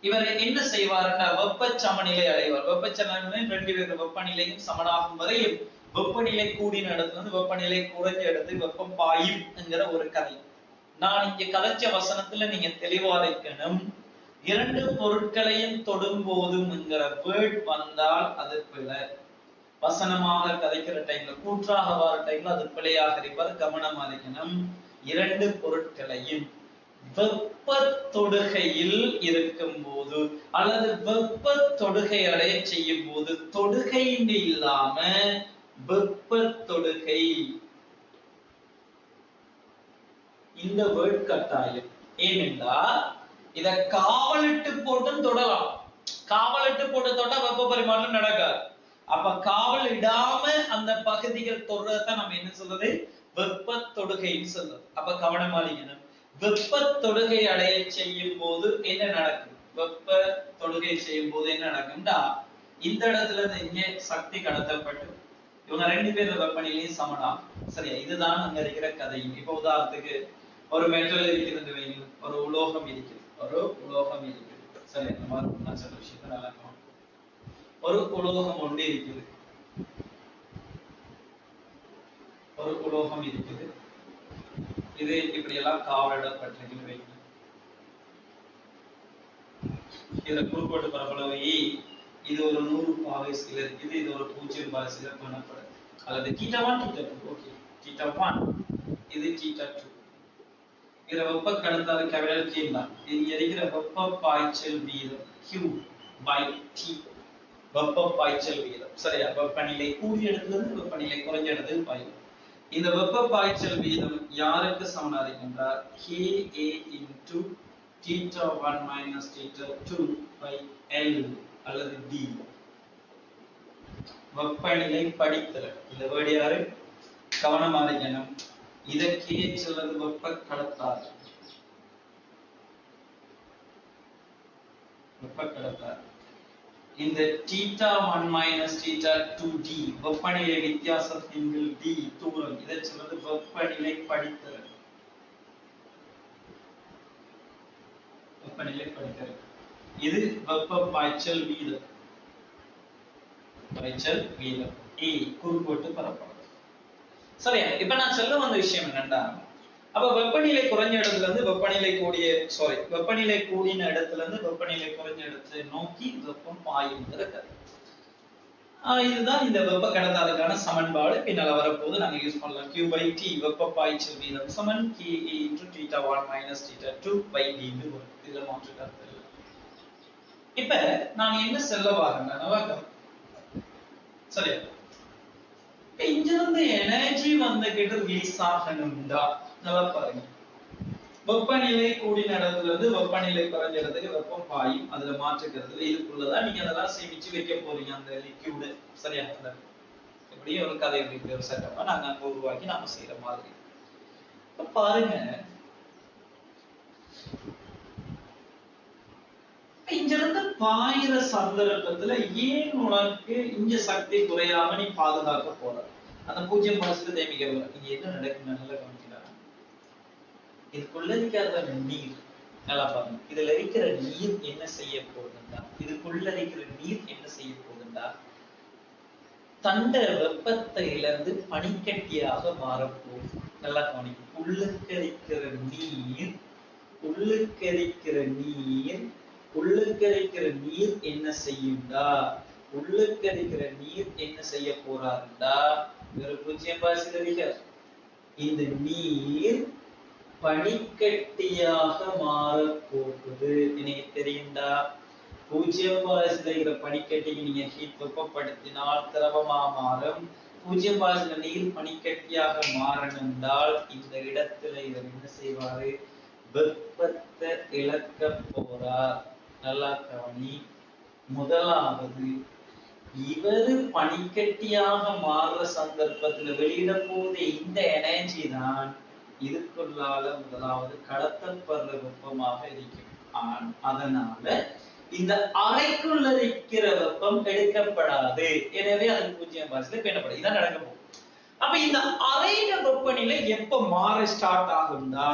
இவர் என்ன செய்வார்னா வெப்ப சமநிலை அடைவார். வெப்ப சமநிலை ரெண்டு பேர் வெப்பநிலையும் சமனாகும் வரையில் வெப்பநிலை கூடின இடத்துல இருந்து வெப்பநிலை குறைஞ்ச இடத்துக்கு வெப்பம் பாயும் என்கிற ஒரு கதை. நான் இங்க கதைச்ச வசனத்துல நீங்க தெளிவா இருக்கணும். இரண்டு பொருட்களையும் தொடும் போதும் என்கிற வேர்ட் வந்தால் அது பிழை. வசனமாக கதைக்கிற டைம்ல, கூற்றாக வர டைம்ல அது பிழையாக இருப்பது கவனமா இருக்கணும். இரண்டு பொருட்களையும் வெப்ப தொடுகையில் இருக்கும் போது அல்லது வெப்ப தொடுகை அடைய செய்யும் போது, தொடுகை இல்லாம வெப்ப தொடுகை, இந்த வேர்ட் கட்டாயம். ஏனென்றால் இத காவலிட்டு போட்டும் தொடலாம். காவலிட்டு போட்டு தொட்டா வெப்ப பரிமாற்றம் நடக்காது. அப்ப காவல் இடாம அந்த பகுதிகள் தொடுறத நம்ம என்ன சொல்றது? வெப்ப தொடுகைன்னு சொல்றது. அப்ப கவனமா இருக்கணும். வெப்ப தொடுகை அடைய செய்யும் போது என்ன நடக்கும்? வெப்ப தொடுகை செய்யும் போது என்ன நடக்கும்டா, இந்த இடத்துல இருந்து இங்கே சக்தி கடத்தப்பட்டு இவங்க ரெண்டு பேரும் வெப்பநிலையும் சமனா. சரியா? இதுதான் அங்க இருக்கிற கதை. இப்ப உதாரணத்துக்கு ஒரு மெட்டல் இருக்கிறது வைங்க, ஒரு உலோகம் இருக்குது, சரி, இந்த மாதிரி நான் சொல்ற விஷயத்த நல்லா இருக்கும். ஒரு உலோகம் ஒன்று இருக்குது, இது இப்படி எல்லாம் காவலிடப்பட்டிருக்குன்னு வைங்க. இதுல குறுக்கோட்டு பரப்பளவை இது ஒரு 100°C இருக்குது, இது ஒரு 0°C பண்ணப்படுது. அல்லது θ1 θ2, ஓகே, θ1 இது θ2. இதுல வெப்ப கடத்தாத கேபிடல் K தான். இங்க இருக்கிற வெப்ப பாய்ச்சல் வீதம் Q/T, வெப்ப பாய்ச்சல் வீதம். சரியா? வெப்பநிலை கூடிய இடத்துல இருந்து வெப்பநிலை குறைஞ்ச இடத்துக்கு பாயும். இந்த வெப்ப பாய்ச்சல் வீதம் யாருக்கு சமனா இருக்குன்றால் KA into θ1 minus θ2 by L அல்லது D. வெப்பநிலை படித்தல், இந்த வேர்ட் யாரு? கவனமா இருக்கணும். இத K சொல்றது வெப்ப கடத்தாது, இந்த θ1 minus θ2D வெப்பநிலை வித்தியாசத்தின் D தூரம், இதை சொல்றது வெப்பநிலை படித்தல். இது வெப்ப பாய்ச்சல் வீதம், A குறுக்கோட்டு பரப்பளவு. சரியா? இப்ப நான் சொல்ல வந்த விஷயம் என்னன்னா, அப்ப வெப்பநிலை குறைஞ்ச இடத்துல இருந்து வெப்பநிலை கூடின இடத்துல இருந்து வெப்பநிலை குறைஞ்ச இடத்தை நோக்கி வெப்பம் பாயுங்கிற கதை. இதுதான் இந்த வெப்ப கடத்தாதுக்கான சமன்பாடு. பின்னால வரப்போது நாங்க யூஸ் பண்ணலாம். Q/T வெப்ப பாய்ச்சல் வீதம் சமன் KA into θ1 minus θ2 by D ன்னு வரும். இதுல மாற்று கருத்து இல்லை. இப்ப நான் என்ன சொல்ல வரேன்னா, நல்லா சரியா, இங்க இருந்து எனர்ஜி வந்துகிட்டு ரிலீஸ் ஆகணும்டா. நல்லா பாருங்க, வெப்பநிலை கூடின இடத்துல இருந்து வெப்பநிலை குறைஞ்ச இடத்துக்கு வெப்பம் பாயும், அதுல மாற்றுக்கிறது இதுக்குள்ளதான் நீங்க அதெல்லாம் சேமிச்சு வைக்க போறீங்க, அந்த லிக்யூடு. சரியா? எப்படியும் ஒரு கதை ஒரு செட்டப்பா நாங்க அங்க உருவாக்கி நாம செய்யற மாதிரி. இப்ப பாருங்க, இங்க இருந்து பாயிர சந்தர்ப்பத்துல ஏன் உனக்கு இங்க சக்தி குறையாம நீ பாதுகாக்க போற? அந்த 0° தேமிக்க போற. இங்க என்ன நடக்குன்னு நல்லா கவனிக்கிறாங்க. இதுக்குள்ள இருக்கிற நீர், நல்லா பாருங்க, இதுல இருக்கிற நீர் என்ன செய்ய போகுதுண்டா, இதுக்குள்ள இருக்கிற நீர் என்ன செய்ய போகுதுண்டா, தண்ட வெப்பத்தை இழந்து பனிக்கட்டியாக மாறப்போகுது. நல்லா கவனிக்கும். உள்ளுக்கரிக்கிற நீர் உள்ளுக்கு இருக்கிற நீர் என்ன செய்யும்டா? உள்ளுக்கு இருக்கிற நீர் என்ன செய்ய போறாருண்டா? ஒரு 0 இந்த நீர் பனிக்கட்டியாக மாறப் போகுது. எனக்கு தெரியும்டா. 0 பனிக்கட்டிக்கு நீங்க ஹீட் வெப்பப்படுத்தினால் திரவமா மாறும். 0 நீர் பனிக்கட்டியாக மாறணும்னால் இந்த இடத்துல இவர் என்ன செய்வாரு? வெப்பத்தை இழக்க போறார். நல்லா கவனி. முதலாவது, இவரு பனிக்கட்டியாக மாறுற சந்தர்ப்பத்துல வெளியிட போது இந்த எனர்ஜி தான் இதுக்குள்ளால முதலாவது கடத்தப்படுற வெப்பமாக இருக்கும். அதனால இந்த அறைக்குள்ள இருக்கிற வெப்பம் எடுக்கப்படாது. எனவே அது 0 பேணப்படும். இதான் நடக்க போகும். அப்ப இந்த அறையில வெப்பநிலை எப்ப மாற ஸ்டார்ட் ஆகும்டா?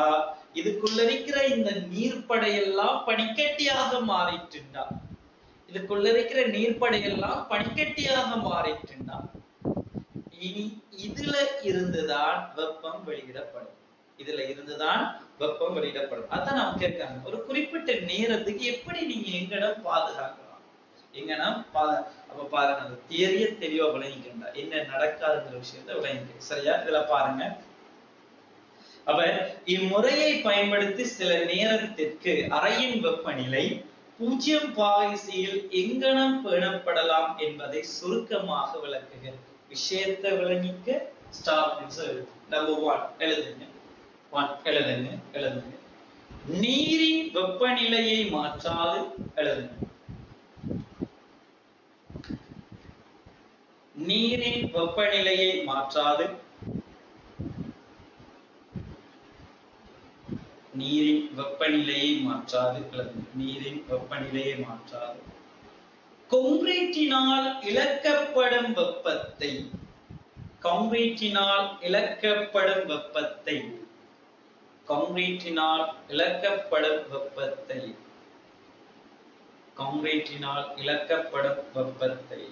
இதுக்குள்ள இருக்கிற இந்த நீர்ப்படையெல்லாம் பனிக்கட்டியாக மாறிட்டுண்டா. இதுக்குள்ள இருக்கிற நீர்ப்படையெல்லாம் பனிக்கட்டியாக மாறிட்டுண்டா. இனி இதுல இருந்துதான் வெப்பம் வெளியிடப்படும். இதுல இருந்துதான் வெப்பம் வெளியிடப்படும். அதான் நம்ம கேட்காங்க, ஒரு குறிப்பிட்ட நேரத்துக்கு எப்படி நீங்க எங்கடம் பாதுகாக்கலாம்? அப்ப பாருங்க, அந்த தியரிய தெளிவா விளங்கிக்கின்றா என்ன நடக்காதுங்கிற விஷயத்த விளங்கிக்க. சரியா? இதுல பாருங்க. அப்ப இம்முறையை பயன்படுத்தி சில நேரத்திற்கு அறையின் வெப்பநிலை 0 எங்கனம் பேணப்படலாம் என்பதை சுருக்கமாக விளக்குக. விஷயத்தை விளங்கிக்க. நம்பர் 1 எழுதுங்க. எழுதுங்க. நீரின் வெப்பநிலையை மாற்றாது எழுதுங்க. நீரின் வெப்பநிலையை மாற்றாது. நீரின் வெப்பநிலையை மாற்றாது எழுதுங்க. நீரின் வெப்பநிலையை மாற்றாது. கான்கிரீட்டினால் இழக்கப்படும் வெப்பத்தை கான்கிரீட்டினால் இழக்கப்படும் வெப்பத்தை கான்கிரீட்டினால் இழக்கப்படும் வெப்பத்தை கான்கிரீட்டினால் இழக்கப்படும் வெப்பத்தை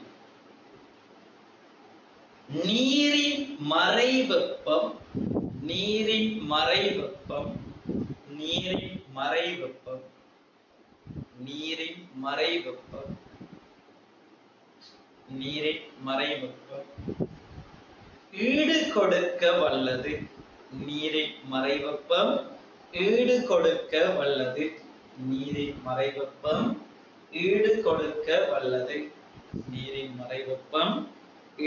நீரின் மறை வெப்பம் நீரின் மறை வெப்பம் நீரின் மறை வெப்பம் நீரின் மறை வெப்பம் நீரின் மறை வெப்பம் ஈடு கொடுக்க வல்லது. நீரின் மறை வெப்பம் ஈடு கொடுக்க வல்லது. நீரின் மறை வெப்பம் ஈடு கொடுக்க வல்லது. நீரின் மறை வெப்பம்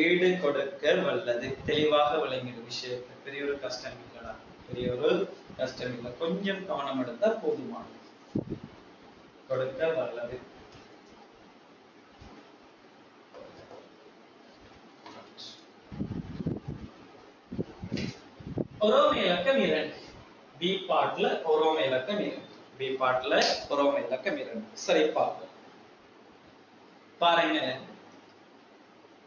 ஈடு கொடுக்க வல்லது. தெளிவாக விளங்கிற விஷயத்தை. பெரிய ஒரு கஷ்டம் இல்லடா. பெரிய ஒரு கஷ்டம் இல்லை. கொஞ்சம் கவனம் எடுத்தா போதுமானது. கொடுக்க வல்லது. ஒரோமை இலக்கம் 2. பி பார்ட்ல ஒரோமை இலக்கம் 2. பி பார்ட்ல ஒரோமை இலக்கம் 2. சரி பார்ப்போம். பாருங்க,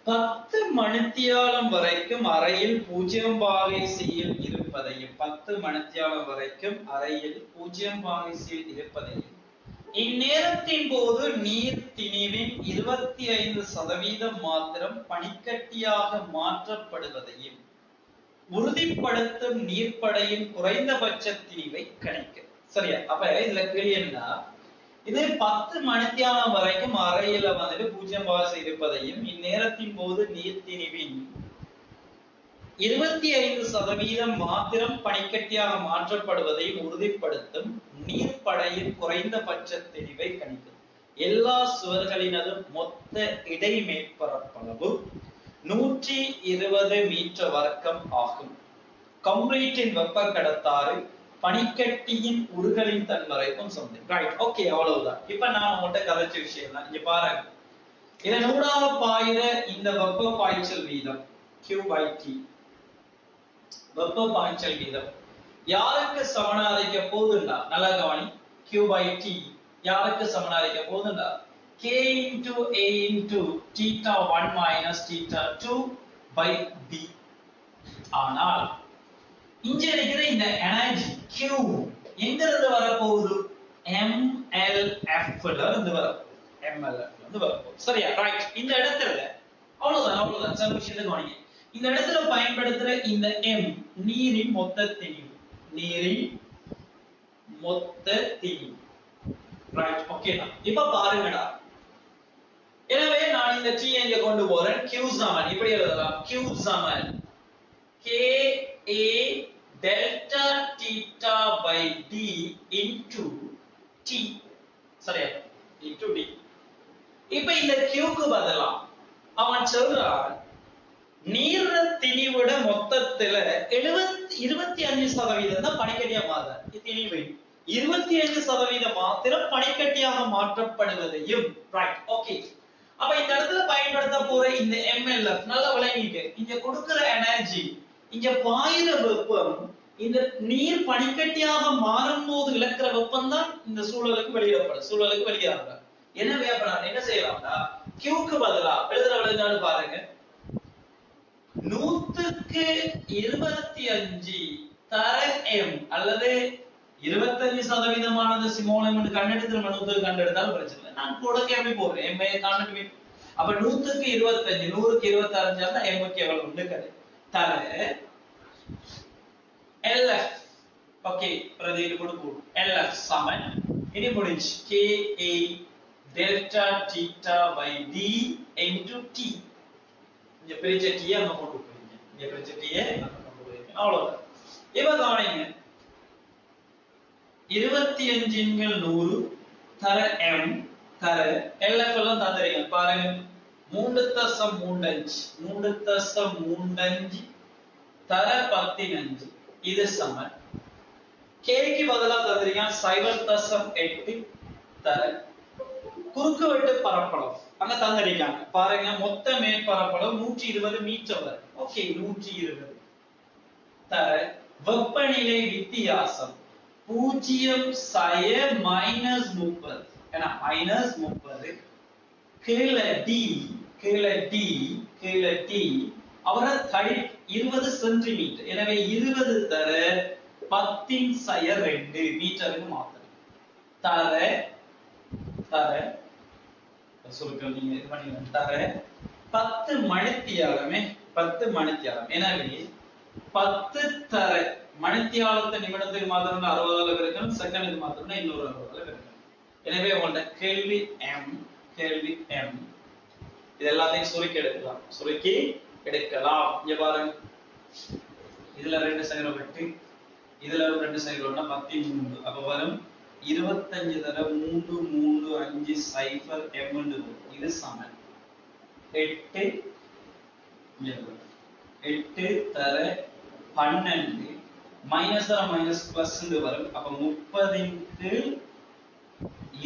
10 மணித்தியாலம் வரைக்கும் அறையில் 0 இருப்பதையும் 10 மணித்தியாலம் வரைக்கும் அறையில் 0 இருப்பதையும் இந்நேரத்தின் போது நீர் திணிவின் 25% மாத்திரம் பனிக்கட்டியாக மாற்றப்படுவதையும் உறுதிப்படுத்தும் நீர்ப்படையின் குறைந்தபட்ச திணிவை கணிக்க. சரியா? அப்ப இதுல கேள்வி என்ன? இது 10 மணித்தியாலம் வரைக்கும் அறையில வந்துட்டு 0 இருப்பதையும் இந்நேரத்தின் போது நீர் திணிவின் 25% மாத்திரம் பனிக்கட்டியாக மாற்றப்படுவதையும் உறுதிப்படுத்தும் நீர்ப்படையின் குறைந்தபட்ச திணிவை கணிக்கும். எல்லா சுவர்களினதும் மொத்த இடை மேற்பரப்பளவு 120 மீட்டர் வர்க்கம் ஆகும். கான்கிரீட்டின் வெப்ப கடத்தாறு பனிக்கட்டியின் உருகலின் தன்மறைக்கும் சொந்தம். ரைட், ஓகே, அவ்வளவுதான். இப்ப நான் உங்கள்கிட்ட கதைச்ச விஷயம் தான். இங்க பாருங்க, இதன் ஊடாக பாயிற இந்த வெப்ப பாய்ச்சல் வீதம் Q/T. வெப்ப பாய்ச்சல் வீதம் யாருக்கு சமனாதிக்க போகுதுண்டா? நல்லா கவனி. Q/T யாருக்கு சமனாதிக்க போகுதுண்டா? K into A into θ1 minus θ2 by B. ஆனால் இங்க இருக்கிற இந்த எனர்ஜி Q எங்க இருந்து வர போகுது? MLF ல இருந்து வர போகுது. MLF ல இருந்து வர போகுது. சரியா? ரைட். இந்த இடத்துல அவ்வளவுதான் சார் விஷயத்தை கவனிங்க. இந்த இடத்துல பயன்படுத்துற இந்த M நீரின் மொத்த திணிவு. நீரின் மொத்த திணிவு. ரைட் ஓகேனா இப்ப பாருங்கடா எனவே நான் இந்த t இங்க கொண்டு போறேன் q சமன் இப்படி எழுதலாம் q Saman k a delta theta by d into t சரியா into d இப்ப இந்த q க்கு பதிலா அவன் சொல்றான் நீர் திணிவிட மொத்தத்துல 25% தான் பனிக்கட்டியா மாறுது திணிவை 25% மாத்திரம் பனிக்கட்டியாக மாற்றப்படுவதையும் ரைட் ஓகே அப்ப இந்த இடத்துல பயன்படுத்த போற இந்த MLF நல்லா விளங்கிக்க இங்க கொடுக்கிற எனர்ஜி இங்க பாயிர வெப்பம் இந்த நீர் பனிக்கட்டியாக மாறும்போது இழக்கிற வெப்பம் தான் இந்த சூழலுக்கு வெளியிடப்படுது எனவே அப்ப நான் என்ன செய்யலாம்னா Q க்கு பதிலா எழுதுற விளையாடு பாருங்க 100க்கு 25 தர m அல்லது 25% சிமோலம் கண்டெடுத்து 100க்கு கண்டெடுத்தாலும் பிரச்சனை இல்லை நான் கொடுக்க எப்படி போறேன் m காண்பிக்க அப்ப 100க்கு 25 100க்கு 25 ஆனா m க்கு எவ்வளவு உண்டு கதை தர LF ஓகே பிரதியிட்டு கொடுப்போம் LF சமன் இனி முடிஞ்சு KA delta theta by d into t இங்க பிரிச்ச t அங்க கொண்டு போறீங்க இங்க பிரிச்ச t அங்க கொண்டு போறீங்க அவ்வளவுதான் இப்ப கவனிங்க 25 ங்கள் 100 தர m தர LF எல்லாம் தந்துறீங்க பாருங்க 3.35 தர 15 இது சமன் k க்கு பதிலா தந்துறீங்க 0.8 தர குறுக்கு வெட்டு பரப்பளவு அங்க தந்திருக்காங்க பாருங்க மொத்த மேற்பரப்பளவு 120 மீட்டர் வரை ஓகே 120 தர வெப்பநிலை வித்தியாசம் 0 -30 ஏனா -30 கீழ d அவர தடி 20 சென்டிமீட்டர் எனவே 20 தர 10/2 மீட்டருக்கு மாத்தணும் தர சுருக்கம் நீங்க இது பண்ணிக்கலாம் தர 10 மணித்தியாலமே 10 மணித்தியாலம் எனவே 10 தர மணித்தியாலத்தை நிமிடத்துக்கு மாத்திரம்னா 60 அளவு இருக்கணும் செகண்டுக்கு மாத்திரம்னா இன்னொரு 60 அளவு இருக்கணும் எனவே உங்கள்ட்ட கேள்வி m இது எல்லாத்தையும் சுருக்கி எடுக்கலாம் இங்க பாருங்க இதுல 2 செகண்ட் வெட்டி இதுல 2 செகண்ட் வெட்டினா 13 அப்ப வரும் 25 தர 335 m இது சமன் 8 தர 12 மைனஸ் தர மைனஸ் பிளஸ் வரும் அப்ப 30 க்கு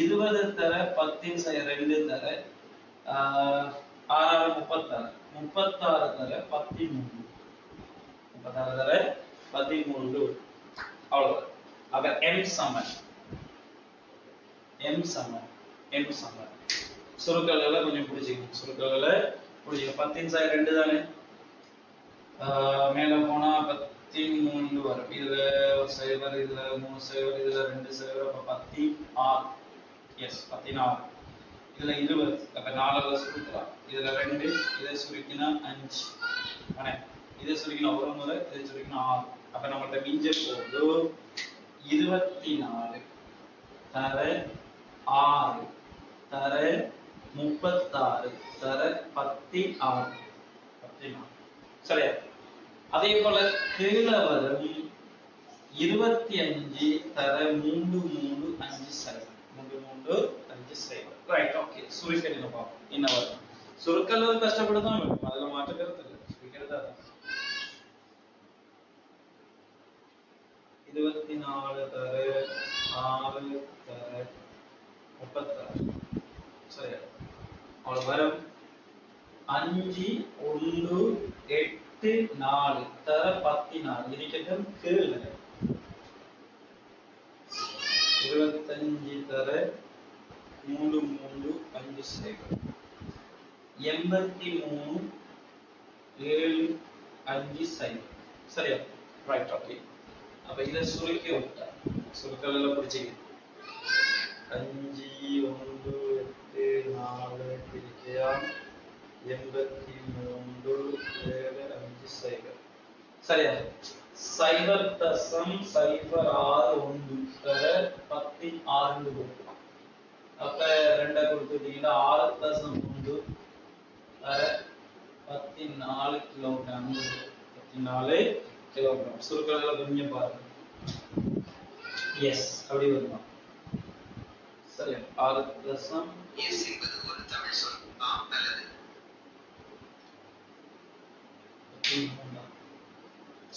20 தர 10/2 தர 6 36 தர 13 தர 13 அவ்வளவு அப்ப m சமன் சுருக்கல்ல கொஞ்சம் புடிச்சுக்கங்க 10/2 தானே மேல போனா 13 வரும் இதுல ஒரு சைபர் இதுல 3 சைபர் இதுல 2 சைபர் அப்ப 16 எஸ் 16 இதுல 20 அப்ப 4 சுருக்கலாம் இதுல 2 இதை சுருக்கினா 5 அண்ணே இதை சுருக்கினா ஒரு முறை இதை சுருக்கினா 6 அப்ப நம்மள்ட்ட மிஞ்ச போகுது 24 தர 6 தர 36 தர 16 சரியா அதே போல கீழே வரும் 25 தர 3350 ரைட் ஓகே சுருக்கல்ல பாப்போம் என்ன வரும் சுருக்கல்ல கஷ்டப்பட்டு தான் வரும் அதுல மாற்ற கருத்து இல்ல சுருக்கிறது அதான் 24 தர 6 தர 36 சரியா அவ்வளவு வரும் 5 1 8 4 தர 14 இருக்கட்டும் கீழே 25 தர 3350 83 750 சரியா ரைட் ஓகே அப்ப இத சுருக்கி விட்டா சுருக்கல்ல புடிச்சிங்க 5 1 8 4 பிரிக்கையா 83 750 சரியா 0.061 தர 16 அப்ப 2 கொடுத்துட்டீங்கன்னா 6.1 14 கிலோகிராம் 14 கிலோகிராம். சுருக்கங்களை கொஞ்சம் பாருங்க. எஸ் அப்படி வருமா? சரி 6 தசம் எஸ் என்பது ஒரு தமிழ் சொல். ஆம் அல்லது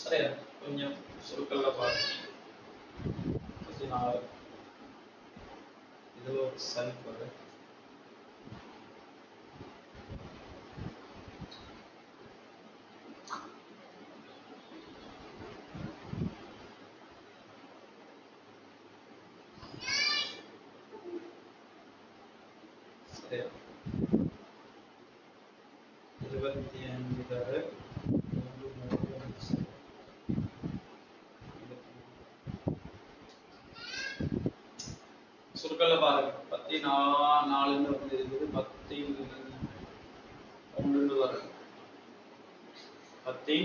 சரியா கொஞ்சம் சுருக்கங்களை பாருங்க. 14 இது ஒரு சல்பர் சரியா 25 தர 3 சுருக்கல்ல பாருங்க 14 வந்து இருக்குது 10 3 வரும் 10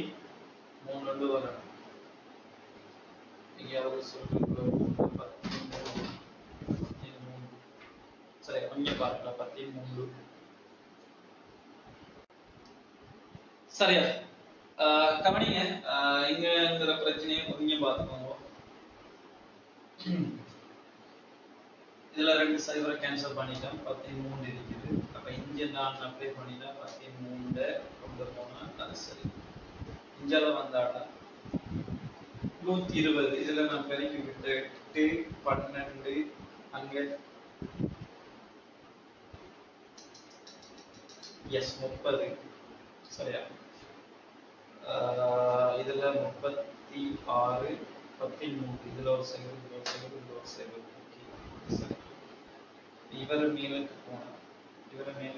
3 வரும் எங்கேயாவது சுருக்கல் 10 சரி கொஞ்சம் பாருங்க 13 சரியா கவனிங்க இங்க பிரச்சனையை கொஞ்சம் பார்த்துக்கோங்க. இதுல 2 சைபரை கேன்சல் பண்ணிட்டேன் 13 இருக்குது. அப்ப இங்க நான் அப்ளை பண்ணிட்டா 13 கொண்டு போனா அது சரி. இஞ்சால வந்தாடா 120 இதுல நான் பெருக்கி விட்டு 8 12 அங்க எஸ் 30 சரியா இதுல 36 13 இதுல ஒரு சைபர் இதுல ஒரு சைபர் இதுல ஒரு சைபர் சரி இவர் மேலுக்கு போனா 24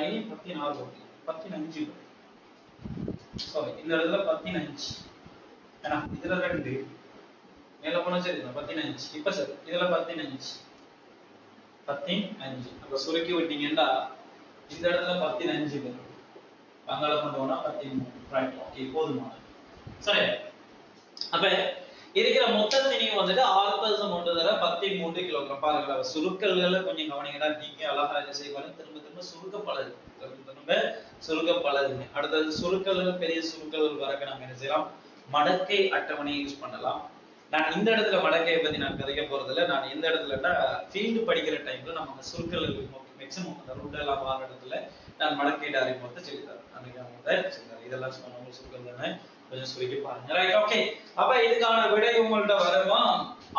6 16 15 சாரி இந்த இடத்துல 15 ஏன்னா இதுல 2 மேல போனா சரி 15 இப்ப சரி இதுல 15 அப்ப சுருக்கி விட்டீங்கன்னா இந்த இடத்துல 15 வரும் அங்கால கொண்டு போனா 13 ரைட் ஓகே போதுமா சரி அப்ப இருக்கிற மொத்தத்தினையும் வந்துட்டு 6.1 தர 13 கிலோகிராம் பாருங்க. சுருக்கல்களை கொஞ்சம் கவனிங்கடா நீங்க அழகா செய்வாங்க திரும்ப திரும்ப சுருக்க பழகு திரும்ப சுருக்க பழகுங்க. அடுத்தது சுருக்கல்கள் பெரிய சுருக்கல்கள் வரக்க நம்ம என்ன செய்யலாம் மடக்கை அட்டவணையை யூஸ் பண்ணலாம். நான் இந்த இடத்துல மடக்கையை பத்தி நான் கதைக்க போறதில்ல. நான் எந்த இடத்துலன்னா ஃபீல்டு படிக்கிற டைம்ல நம்ம சுருக்கல் மேக்ஸிமம் அந்த ரூட் எல்லாம் வார இடத்துல நான் மடக்கை அறிமுகத்தை சொல்லித்தரேன். அன்னைக்கு அவங்க இதெல்லாம் சொன்ன சுருக்கல் தானே கொஞ்சம் சுருக்கி பாருங்க ரைட் ஓகே. அப்ப இதுக்கான விடை உங்கள்ட்ட வருமா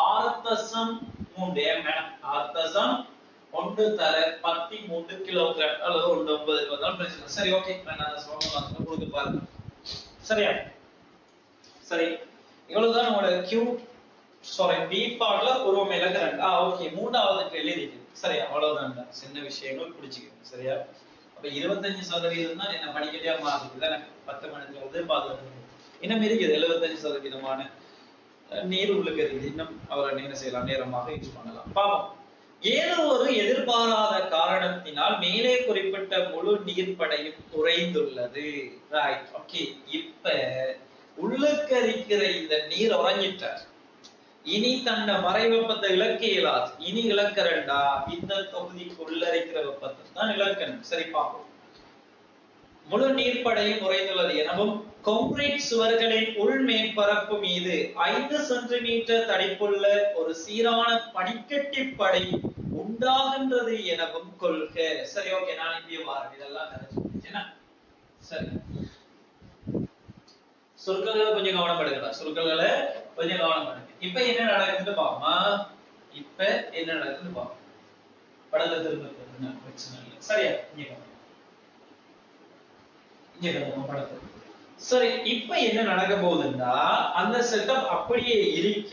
6.3 மேடம் 6.1 தர 13 கிலோகிராம் அல்லது 9 வந்தாலும் பிரச்சனை சரி ஓகே நான் சொல்றேன் கொடுத்து பாருங்க சரியா சரி இவ்வளவுதான் உங்களோட Q சாரி B பார்ட்ல உருவம் இலக்கணம் ஓகே மூன்றாவது கேள்வி இருக்கு சரியா அவ்வளவுதான் சின்ன விஷயங்கள் புடிச்சுக்கணும் சரியா அப்ப 25% தான் என்ன படிக்கட்டியா மாறுது தானே 10 மணிக்கு வந்து பாதுகாப்பு இன்னும் இருக்குது 75% நீர் உள்ளுக்கு இருக்குது இன்னும் அவரை என்ன செய்யலாம் நேரமாக யூஸ் பண்ணலாம் பாப்போம். ஏதோ ஒரு எதிர்பாராத காரணத்தினால் மேலே குறிப்பிட்ட முழு நீர்ப்படையும் குறைந்துள்ளது ரைட் ஓகே. இப்ப உள்ளுக்கரிக்கிற இந்த நீர் உறைஞ்சிட்டார் இனி தன்னை மறை வெப்பத்தை இழக்க இயலாது இனி இழக்கிறண்டா இந்த தொகுதிக்குள்ள இருக்கிற வெப்பத்தை தான் இழக்கணும் சரி பார்ப்போம். முழு நீர்ப்படையும் குறைந்துள்ளது எனவும் கான்கிரீட் சுவர்களின் உள் மேற்பரப்பு மீது 5 சென்டிமீட்டர் தடிப்புள்ள ஒரு சீரான பனிக்கட்டி படை உண்டாகின்றது எனவும் கொள்க சரி ஓகே நான் இப்படியே வாரேன் இதெல்லாம் என்ன சரி சுருக்கங்களை கொஞ்சம் கவனம் எடுக்கலாம் சுருக்கங்களை கொஞ்சம் கவனம் எடுங்க. இப்ப என்ன நடக்குதுன்னு பாப்போமா இப்ப என்ன நடக்குதுன்னு பாப்போம் படத்தை திரும்ப பிரச்சனை இல்லை சரியா படத்தை சரி இப்ப என்ன நடக்க போகுதுன்னா அந்த செட்டப் அப்படியே இருக்க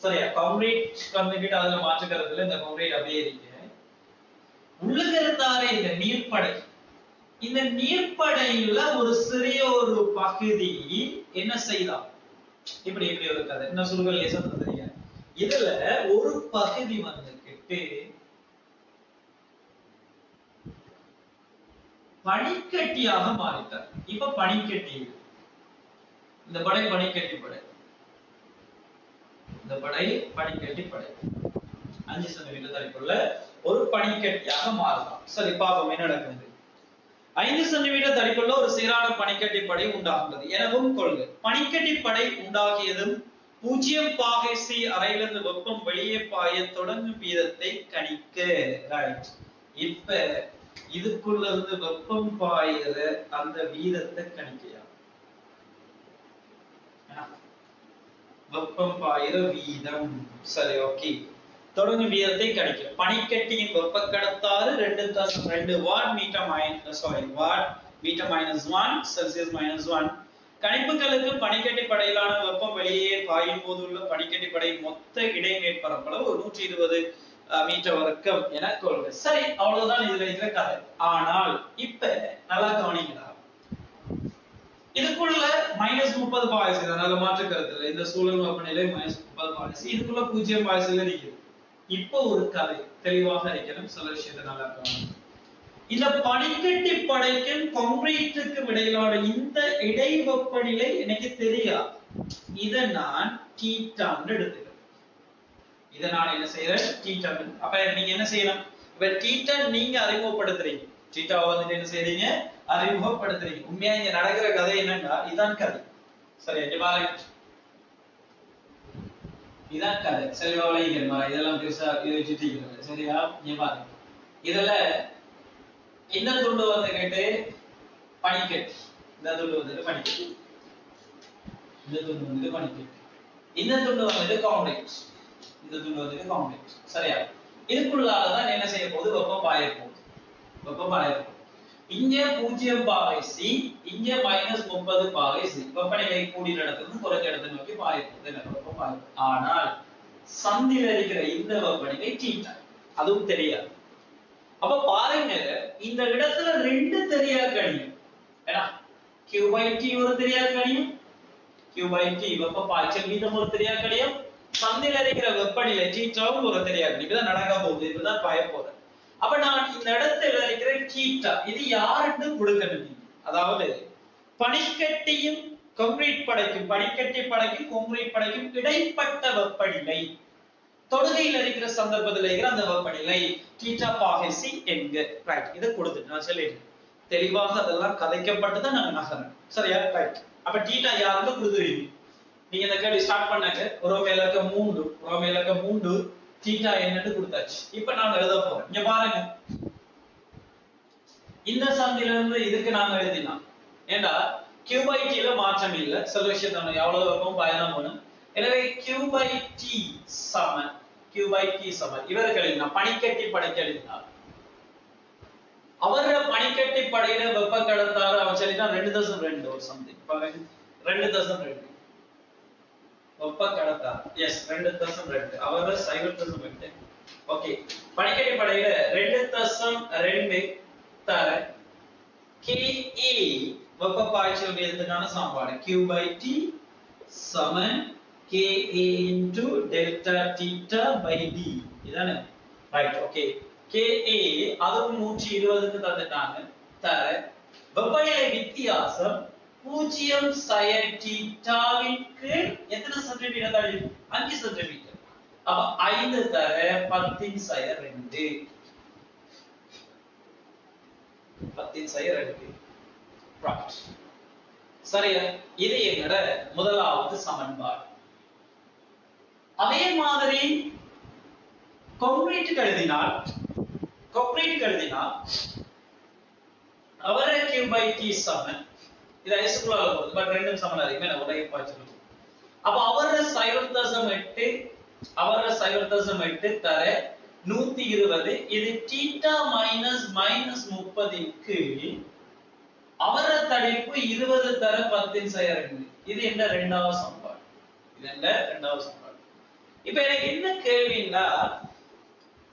சரியா கான்கிரீட் அதுல மாற்றுக்கிறதுல இந்த கான்கிரீட் அப்படியே இருக்க உள்ளுக்கு இருந்தாரே இந்த நீர்ப்படை இந்த நீர்ப்படையில ஒரு சிறிய ஒரு பகுதி என்ன செய்யலாம் இப்படி இப்படி ஒரு கதை என்ன சுருக்கல் லேசா தெரியுங்க இதுல ஒரு பகுதி வந்துகிட்டு பனிக்கட்டியாக மாறிட்டார் இப்ப பனிக்கட்டி இந்த படை பனிக்கட்டி படை, இந்த படை பனிக்கட்டி படை 5 சென்டிமீட்டர் தடிப்புள்ள ஒரு பனிக்கட்டியாக மாறலாம். சரி பாப்போம் என்ன நடக்குது. 5 சென்டிமீட்டர் தடிப்புள்ள ஒரு சீரான பனிக்கட்டி படை உண்டாகுகிறது எனவும் கொள்க. பனிக்கட்டி படை உண்டாகியதும் 0 பாகை சி அறையிலிருந்து வெப்பம் வெளியே பாய தொடங்கும் வீதத்தை கணிக்க. ரைட். இப்ப இதுக்குள்ள இருந்து வெப்பம் பாயிற அந்த வீதத்தை கணிக்கையா? வெப்பம் பாயிற வீதம். சரி ஓகே. தொடங்கும் வீதத்தை கணிக்க. பனிக்கட்டியின் வெப்ப கடத்தாறு 2.2 வாட் மீட்டர் -1 செல்சியஸ் -1. கணிப்புகளுக்கு பனிக்கட்டி படையிலான வெப்பம் வெளியே பாயும் போது உள்ள பனிக்கட்டி படையின் மொத்த இடை மேற்பரப்பளவு 120 மீட்டர் வர்க்கம் என கொள்க. சரி அவ்வளவுதான் இதுல இருக்கிற கதை. ஆனால் இப்ப நல்லா கவனிங்களா, இதுக்குள்ள -30 பாய்ஸ், அதனால மாற்று கருத்து இல்லை. இந்த சூழல் வெப்பநிலை -30 பாய்ஸ், இதுக்குள்ள 0 பாய்ஸ்ல நிக்குது. இப்போ ஒரு கதை தெளிவாக இருக்கணும். சில விஷயத்தை நல்லா கவனிங்க. இந்த பனிக்கட்டி படைக்கும் கான்கிரீட்டுக்கும் இடையிலான இந்த இடை வெப்பநிலை எனக்கு தெரியாது. இதை நான் தீட்டான்னு எடுத்துக்கிறேன். இதை நான் என்ன செய்யறேன்? தீட்டா. அப்ப நீங்க என்ன செய்யணும்? இப்ப தீட்டா நீங்க அறிமுகப்படுத்துறீங்க. தீட்டாவை வந்துட்டு என்ன செய்றீங்க? அறிமுகப்படுத்துறீங்க. உண்மையா இங்க நடக்கிற கதை என்னன்னா இதான் கதை. சரி இங்க பாருங்க, இதான் கதை. சரி வளைகிறமா இதெல்லாம் பெருசா யோசிச்சுட்டீங்க. சரியா? இங்க பாருங்க, இதுல இந்த துண்டு வந்து கேட்டு பனிக்கட்டி, இந்த துண்டு வந்துட்டு பனிக்கட்டி, இந்த துண்டு வந்துட்டு பனிக்கட்டி, இந்த துண்டு வந்துட்டு கான்கிரீட், இந்த துண்டு வந்துட்டு கான்கிரீட். சரியா? இதுக்குள்ளாலதான் என்ன செய்ய போகுது? வெப்பம் பாய போகுது. வெப்பம் பாய போகுது. இங்க 0 பாகை சி, இங்க -30 பாகை சி. வெப்பநிலை கூடிய இடத்துல குறைஞ்ச இடத்தை நோக்கி பாய போகுது. வெப்பம் பாய போகுது. ஆனால் சந்தில இருக்கிற இந்த வெப்பநிலை தீட்டா, அதுவும் தெரியாது. அப்ப பாருங்க, இந்த இடத்துல 2 தெரியாது கணியும். ஏன்னா Q/T ஒரு தெரியாது கணியும், Q/T வெப்ப பாய்ச்சல் வீதம் ஒரு தெரியாது கணியும், சந்தில இருக்கிற வெப்பநிலை தீட்டாவும் ஒரு தெரியாது கணியும். இதுதான் நடக்க போகுது, இதுதான் பாய போகுது. அப்ப நான் இந்த இடத்துல இருக்கிற தீட்டா இது யாருக்கு கொடுக்கணும்? அதாவது பனிக்கட்டியும் கான்கிரீட் படைக்கும், பனிக்கட்டி படைக்கும் கான்கிரீட் படைக்கும் இடைப்பட்ட வெப்பநிலை, தொடுகையில் இருக்கிற சந்தர்ப்பத்தில் இருக்கிற அந்த வெப்பநிலை தீட்டா பாகை சி என்க. ரைட். இதை கொடுத்துட்டு நான் சொல்லிட்டேன். தெளிவாக அதெல்லாம் கதைக்கப்பட்டுதான் நாங்க நகரணும். சரியா? ரைட். அப்ப தீட்டா யாருக்கு கொடுத்துருவீங்க? நீங்க இந்த கேள்வி ஸ்டார்ட் பண்ணாக்க ரோமேல இருக்க 3 தீட்டா என்னன்னு கொடுத்தாச்சு. இப்ப நான் எழுத போறேன். இங்க பாருங்க, இந்த சந்தில இருந்து இதுக்கு நாங்க எழுதினோம். ஏண்டா Q/T ல மாற்றம் இல்ல. சில விஷயத்தை எவ்வளவு வெப்பம் பாயதான் போகணும். எனவே Q/T சமன், Q/T சமன் இவர்களின் பனிக்கட்டி படைக்கு எழுதினார். அவர பனிக்கட்டி படையில வெப்ப கடத்தாறு அவன் சொல்லிட்டான் 2.2 ஒரு சம்திங். பாருங்க 2.2 வெப்ப கடத்தாறு. எஸ் 2.2. அவர 0.8. ஓகே. பனிக்கட்டி படையில 2.2 தர KA வெப்ப பாய்ச்சல் வீதத்துக்கான சமன்பாடு Q/T சமன் KA into delta theta by D. இதானே? ரைட். ஓகே. KA அதுவும் 120க்கு தந்துட்டாங்க. தர வெப்பநிலை வித்தியாசம் 0 sin தீட்டாவின் கீழ் எத்தனை சென்டிமீட்டர் தள்ளி? 5 சென்டிமீட்டர். அப்ப 5 தர 10 sin 2. 10 sin 2. ரைட். சரியா? இது என்னோட முதலாவது சமன்பாடு. அதே மாதிரி கான்கிரீட் எழுதினால் அவர Q/T சமன், இது ஐசோகுலால போகுது, பட் ரெண்டும் சமனா இருக்கு. என்ன ஒரே பாய்ச்சல். அப்ப அவர 0.8 தர 120. இது தீட்டா -30 கீழ் அவர தடிப்பு 20 தர 10 sin 2. இது என்ன இரண்டாவது சமன்பாடு. இப்ப எனக்கு என்ன கேள்வின்னா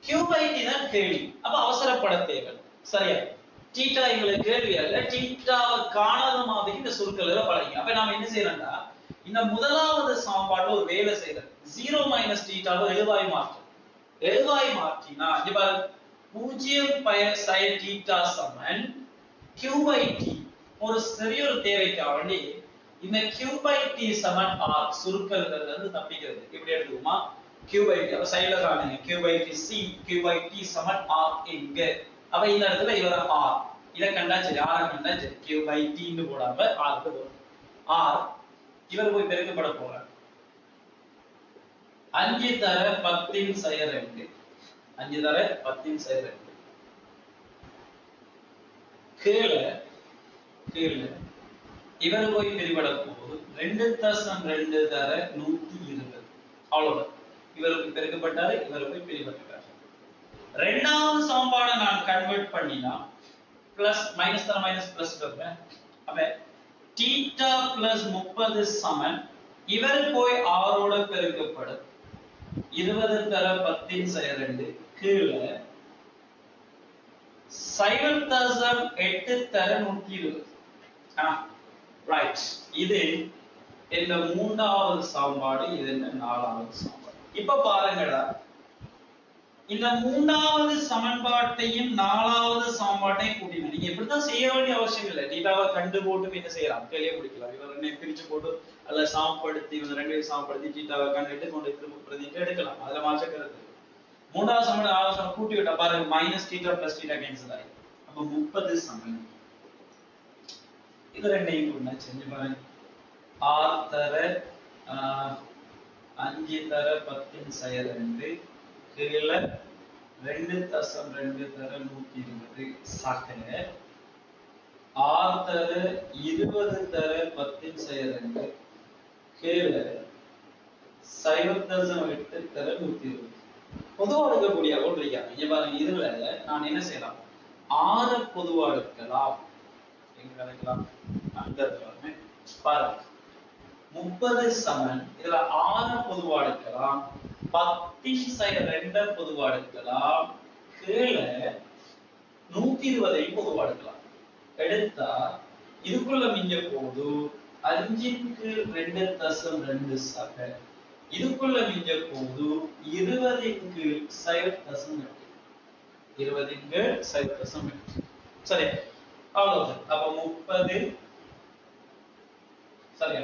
Q/T தான் கேள்வி. அப்ப அவசரப்பட தேவை. சரியா? தீட்டா எங்களுக்கு கேள்வி அல்ல. தீட்டாவை காணாத மாதிரி இந்த சுருக்கல்ல பழகிங்க. அப்ப நாம என்ன செய்யறோம்னா இந்த முதலாவது சமன்பாடுல ஒரு வேலை செய்யறோம். 0 - தீட்டாவை எழுவாய் மாற்றினா இங்க பாருங்க 0 sin θ சமன் Q/T. ஒரு சிறிய ஒரு தேவைக்காக வேண்டி இந்த q by t Saman r சுருக்கல்ல இருந்து தப்பிக்கிறது இப்படி எடுத்துக்குமா q by t அப்ப சைடுல காணுங்க q by t c q by t Saman r இங்க அப்ப இந்த இடத்துல இவர r இத கண்டா சரி r கண்டா சரி q by t ன்னு போடாம r க்கு போடு r இவர் போய் பெருக்கப்பட போறார் 5 தர 10 இன் செயல் 2 5 தர 10 இன் செயல் 2 கீழ இவர் போய் பிரிபட போகுது 2.2 தர 120 அவ்வளவுதான் இவருக்கு பெருக்கப்பட்டாரு இவர் போய் பிரிபட்டார் இரண்டாவது சமன்பாடை நான் கன்வெர்ட் பண்ணினா பிளஸ் மைனஸ் தர மைனஸ் பிளஸ் வருவேன் அப்ப தீட்டா பிளஸ் 30 சமன் இவர் போய் r ஓட பெருக்கப்படும் 20 தர 10 இன் செயல் 2 கீழ சைவன் தசம் 8 தர 120 ரைட் இது இந்த மூன்றாவது சமன்பாடு இது என்ன நாலாவது சமன்பாடு இப்ப பாருங்கடா இந்த மூன்றாவது சமன்பாட்டையும் நாலாவது சமன்பாட்டையும் கூட்டினா நீங்க இப்படிதான் செய்ய வேண்டிய அவசியம் இல்லை தீட்டாவை கண்டு போட்டு என்ன செய்யலாம் கேள்வியை முடிக்கலாம் இவர் என்ன பிரிச்சு போட்டு அல்ல சமப்படுத்தி இவங்க ரெண்டு பேரும் சமப்படுத்தி தீட்டாவை கண்டுட்டு கொண்டு திரும்ப பிரதிட்டு எடுக்கலாம் அதுல மாற்றக்கிறது மூன்றாவது சமன்பாடு நாலாவது சமன்பாடு கூட்டி விட்டா பாருங்க minus theta plus theta cancel ஆகி அப்ப 30 சமன் இது ரெண்டையும் கொண்டா செஞ்சு பாருங்க r தர 5 தர 10 இன் செயல் 2 கீழ 2.2 தர 120 சக r தர 20 தர 10 இன் செயல் 2 கீழ 0.8 தர 120 பொதுவா எடுக்கக்கூடிய ஒன்றியா இங்க பாருங்க இதுல நான் என்ன செய்யலாம் 6 பொதுவா எடுக்கலாம் எங்க கணக்கலாம் அந்த பாருங்க 30 சமன் இதுல 6 பொதுவா எடுக்கலாம் 10 இன் செயல் 2 பொதுவா எடுக்கலாம் கீழ 120 பொதுவா எடுக்கலாம் எடுத்தா இதுக்குள்ள மிஞ்ச போது 5 இன் கீழ் 2.2 சக இதுக்குள்ள மிஞ்ச போது 20 இன் கீழ் 0.8 20 இன் கீழ் 0.8 சரி அவ்வளவுதான் அப்ப 30 சரியா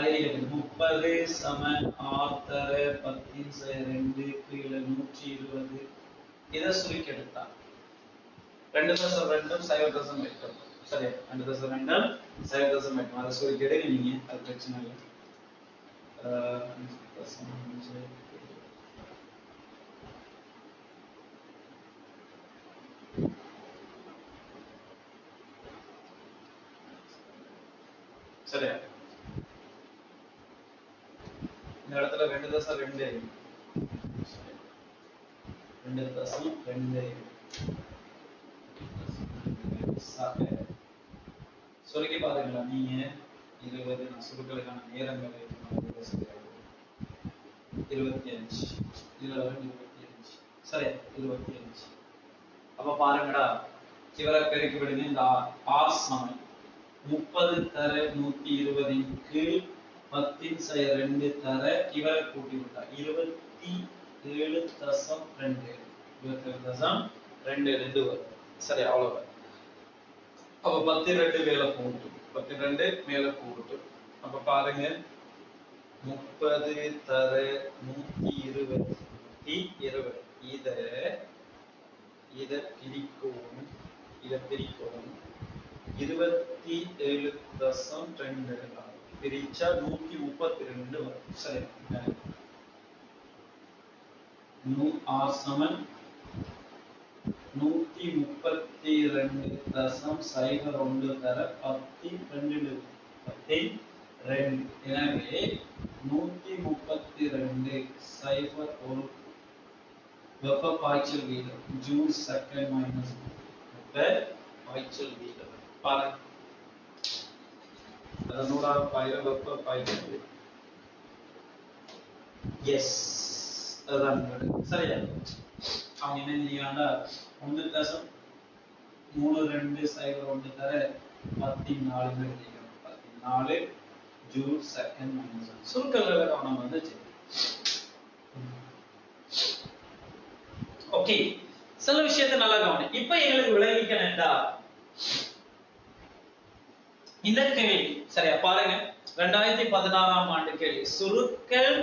30 சமன் r தர 10 இன் செயல் 2 கீழ 120 இத சுருக்கி எடுத்தா 2.2 0.8 சரியா 2.2 0.8 அத சுருக்கி எடுங்க நீங்க அது பிரச்சனை இல்லை சரியா இந்த இடத்துல 2.2 சுருக்கி பாருங்களா நீங்க 20 நான் சுருக்கலுக்கான நேரங்களை 25 இதுல 25 சரியா 25 அப்ப பாருங்கடா இவரை பெருக்கி விடுங்க இந்த r சமன் 30 தர 120 இன் கீழ் 10 இன் செயல் 2 தர இவரை கூட்டி விட்டா 27.2 27.2 வரும் சரி அவ்வளவு அப்ப 10 2 மேல போட்டு 10 2 மேல போட்டு அப்ப பாருங்க 30 தர 120 இத பிரிக்கணும் 27.2 பிரிச்சா 132 வரும் சரி r சமன் 132.01 தர 10 2 எனவே 132.01 வெப்ப பாய்ச்சல் வீதம் ஜூல் செகண்ட் மைனஸ் வெப்ப பாய்ச்சல் வீதம் பாருங்க அதனோட வெப்ப பாய்ச்சல் எஸ் அதான் சரியா அவங்க என்ன செய்யறாங்கன்னா 1.3201 தர 14 14 ஜூல் செகண்ட் மைனஸ் சுருக்கல்ல கவனம் வந்துச்சு ஓகே சில விஷயத்தை நல்லா கவனி இப்ப எங்களுக்கு விளைவிக்கணும்டா இந்த கேள்வி சரியா பாருங்க 2016ஆம் ஆண்டு கேள்வி. சுருக்கல்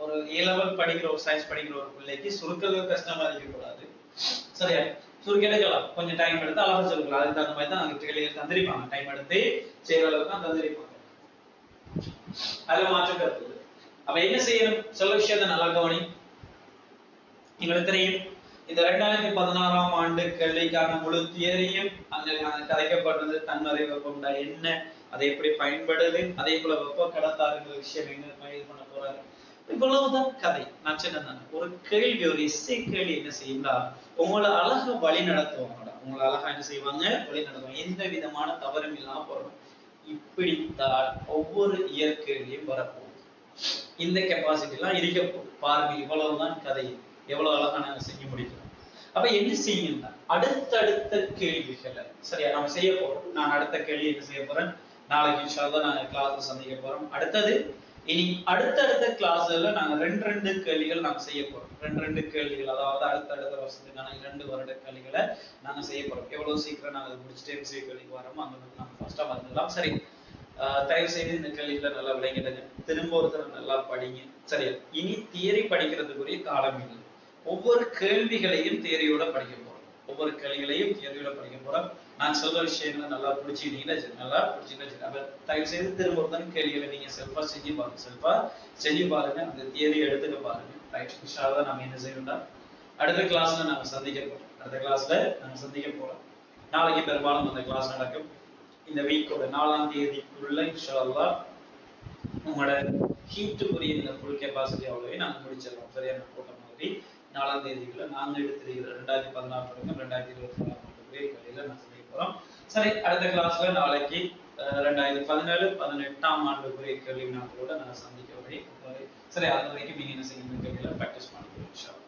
ஒரு A level படிக்கிற ஒரு சயின்ஸ் படிக்கிற ஒரு பிள்ளைக்கு சுருக்கல் கஷ்டமா இருக்க கூடாது. சரியா? சுருக்கி எடுக்கலாம். கொஞ்சம் டைம் எடுத்து அழகா சொல்லிக்கலாம். அதுக்கு தகுந்த மாதிரி தான் அந்த கேள்வியை தந்திருப்பாங்க. டைம் எடுத்து செய்யற அளவுக்கு தான் தந்திருப்பாங்க. அதுல மாற்று கருத்து இல்லை. அப்ப என்ன செய்யணும்? சொல்ல விஷயத்தை நல்லா கவனி. உங்களுக்கு தெரியும் இந்த 2016ஆம் ஆண்டு கேள்விக்கான முழு தியரியும் அங்க கதைக்கப்படுறது. தன்மறை வெப்பம் என்ன, அதை எப்படி பயன்படுது, அதே போல வெப்ப கடத்தாருங்கிற விஷயம் எங்க இது பண்ண போறாரு. இவ்வளவுதான் கதை. நான் சொன்னேன் ஒரு கேள்வி, ஒரு இசை கேள்வி என்ன செய்யுங்களா உங்களை அழகா வழி நடத்துவாங்க. உங்களை அழகா என்ன செய்வாங்க? வழி நடத்துவாங்க. எந்த விதமான தவறும் இல்லாம போறோம். இப்படித்தான் ஒவ்வொரு இயற்கையிலையும் வரப்போகுது. இந்த கெப்பாசிட்டி எல்லாம் இருக்க போகுது. பாருங்க, இவ்வளவுதான் கதை. எவ்வளவு அழகா நாங்க செஞ்சு முடிக்கிறோம். அப்ப என்ன செய்யுங்க? அடுத்தடுத்த கேள்விகளை சரியா நம்ம செய்ய போறோம். நான் அடுத்த கேள்வி என்ன செய்ய போறேன்? நாளைக்கு இன்ஷா அல்லாஹ் நாங்க கிளாஸ்ல சந்திக்க போறோம். அடுத்தது இனி அடுத்தடுத்த கிளாஸ்ல நாங்க ரெண்டு கேள்விகள் நாங்க செய்ய போறோம். ரெண்டு கேள்விகள், அதாவது அடுத்தடுத்த வருஷத்துக்கான 2 வருட கேள்விகளை நாங்க செய்ய போறோம். எவ்வளவு சீக்கிரம் நாங்க அதை முடிச்சுட்டு MCQ கேள்விக்கு வரோமோ அங்க நாங்க ஃபர்ஸ்டா வந்துடலாம். சரி, தயவு செய்து இந்த கேள்விகளை நல்லா விளங்கிடுங்க. திரும்ப ஒருத்தர் நல்லா படிங்க. சரியா? இனி தியரி படிக்கிறதுக்குரிய காலம் இல்லை. ஒவ்வொரு கேள்விகளையும் தியரியோட படிக்க போறோம். ஒவ்வொரு கேள்விகளையும் தியரியோட படிக்க போறோம். நான் சொல்ற விஷயங்களை நல்லா பிடிச்சிட்டீங்கன்னா நல்லா பிடிச்சிட்டீங்கன்னா அப்ப தயவு செய்து திரும்ப ஒருத்தன் கேள்விகளை நீங்க செல்ஃபா செஞ்சு பாருங்க. அந்த தியரியை எடுத்துக்க பாருங்க. ரைட், இன்ஷா அல்லாஹ் நாம என்ன செய்யணும்னா அடுத்த கிளாஸ்ல நாம சந்திக்க போறோம். நாளைக்கு பெரும்பாலும் அந்த கிளாஸ் நடக்கும். இந்த வீக்கோட 4ஆம் தேதிக்குள்ள இன்ஷா அல்லாஹ் உங்களோட ஹீட்டுக்குரிய இந்த ஃபுல் கெப்பாசிட்டி அவ்வளவே நாங்க முடிச்சிடறோம். சரியான போட்ட மாதிரி 4ஆம் தேதிக்குள்ள நாங்க எடுத்திருக்கிற 2016 2024 கேள்வியில நான் செய்ய போறோம். சரி, அடுத்த கிளாஸ்ல நாளைக்கு 2017-18ஆம் ஆண்டுக்குரிய கேள்வி நாட்களோட நான் சந்திக்க வரை. சரி, அது வரைக்கும் நீங்க என்ன செய்யணும்? கேள்வியில பிராக்டிஸ் பண்ணிக்கலாம்.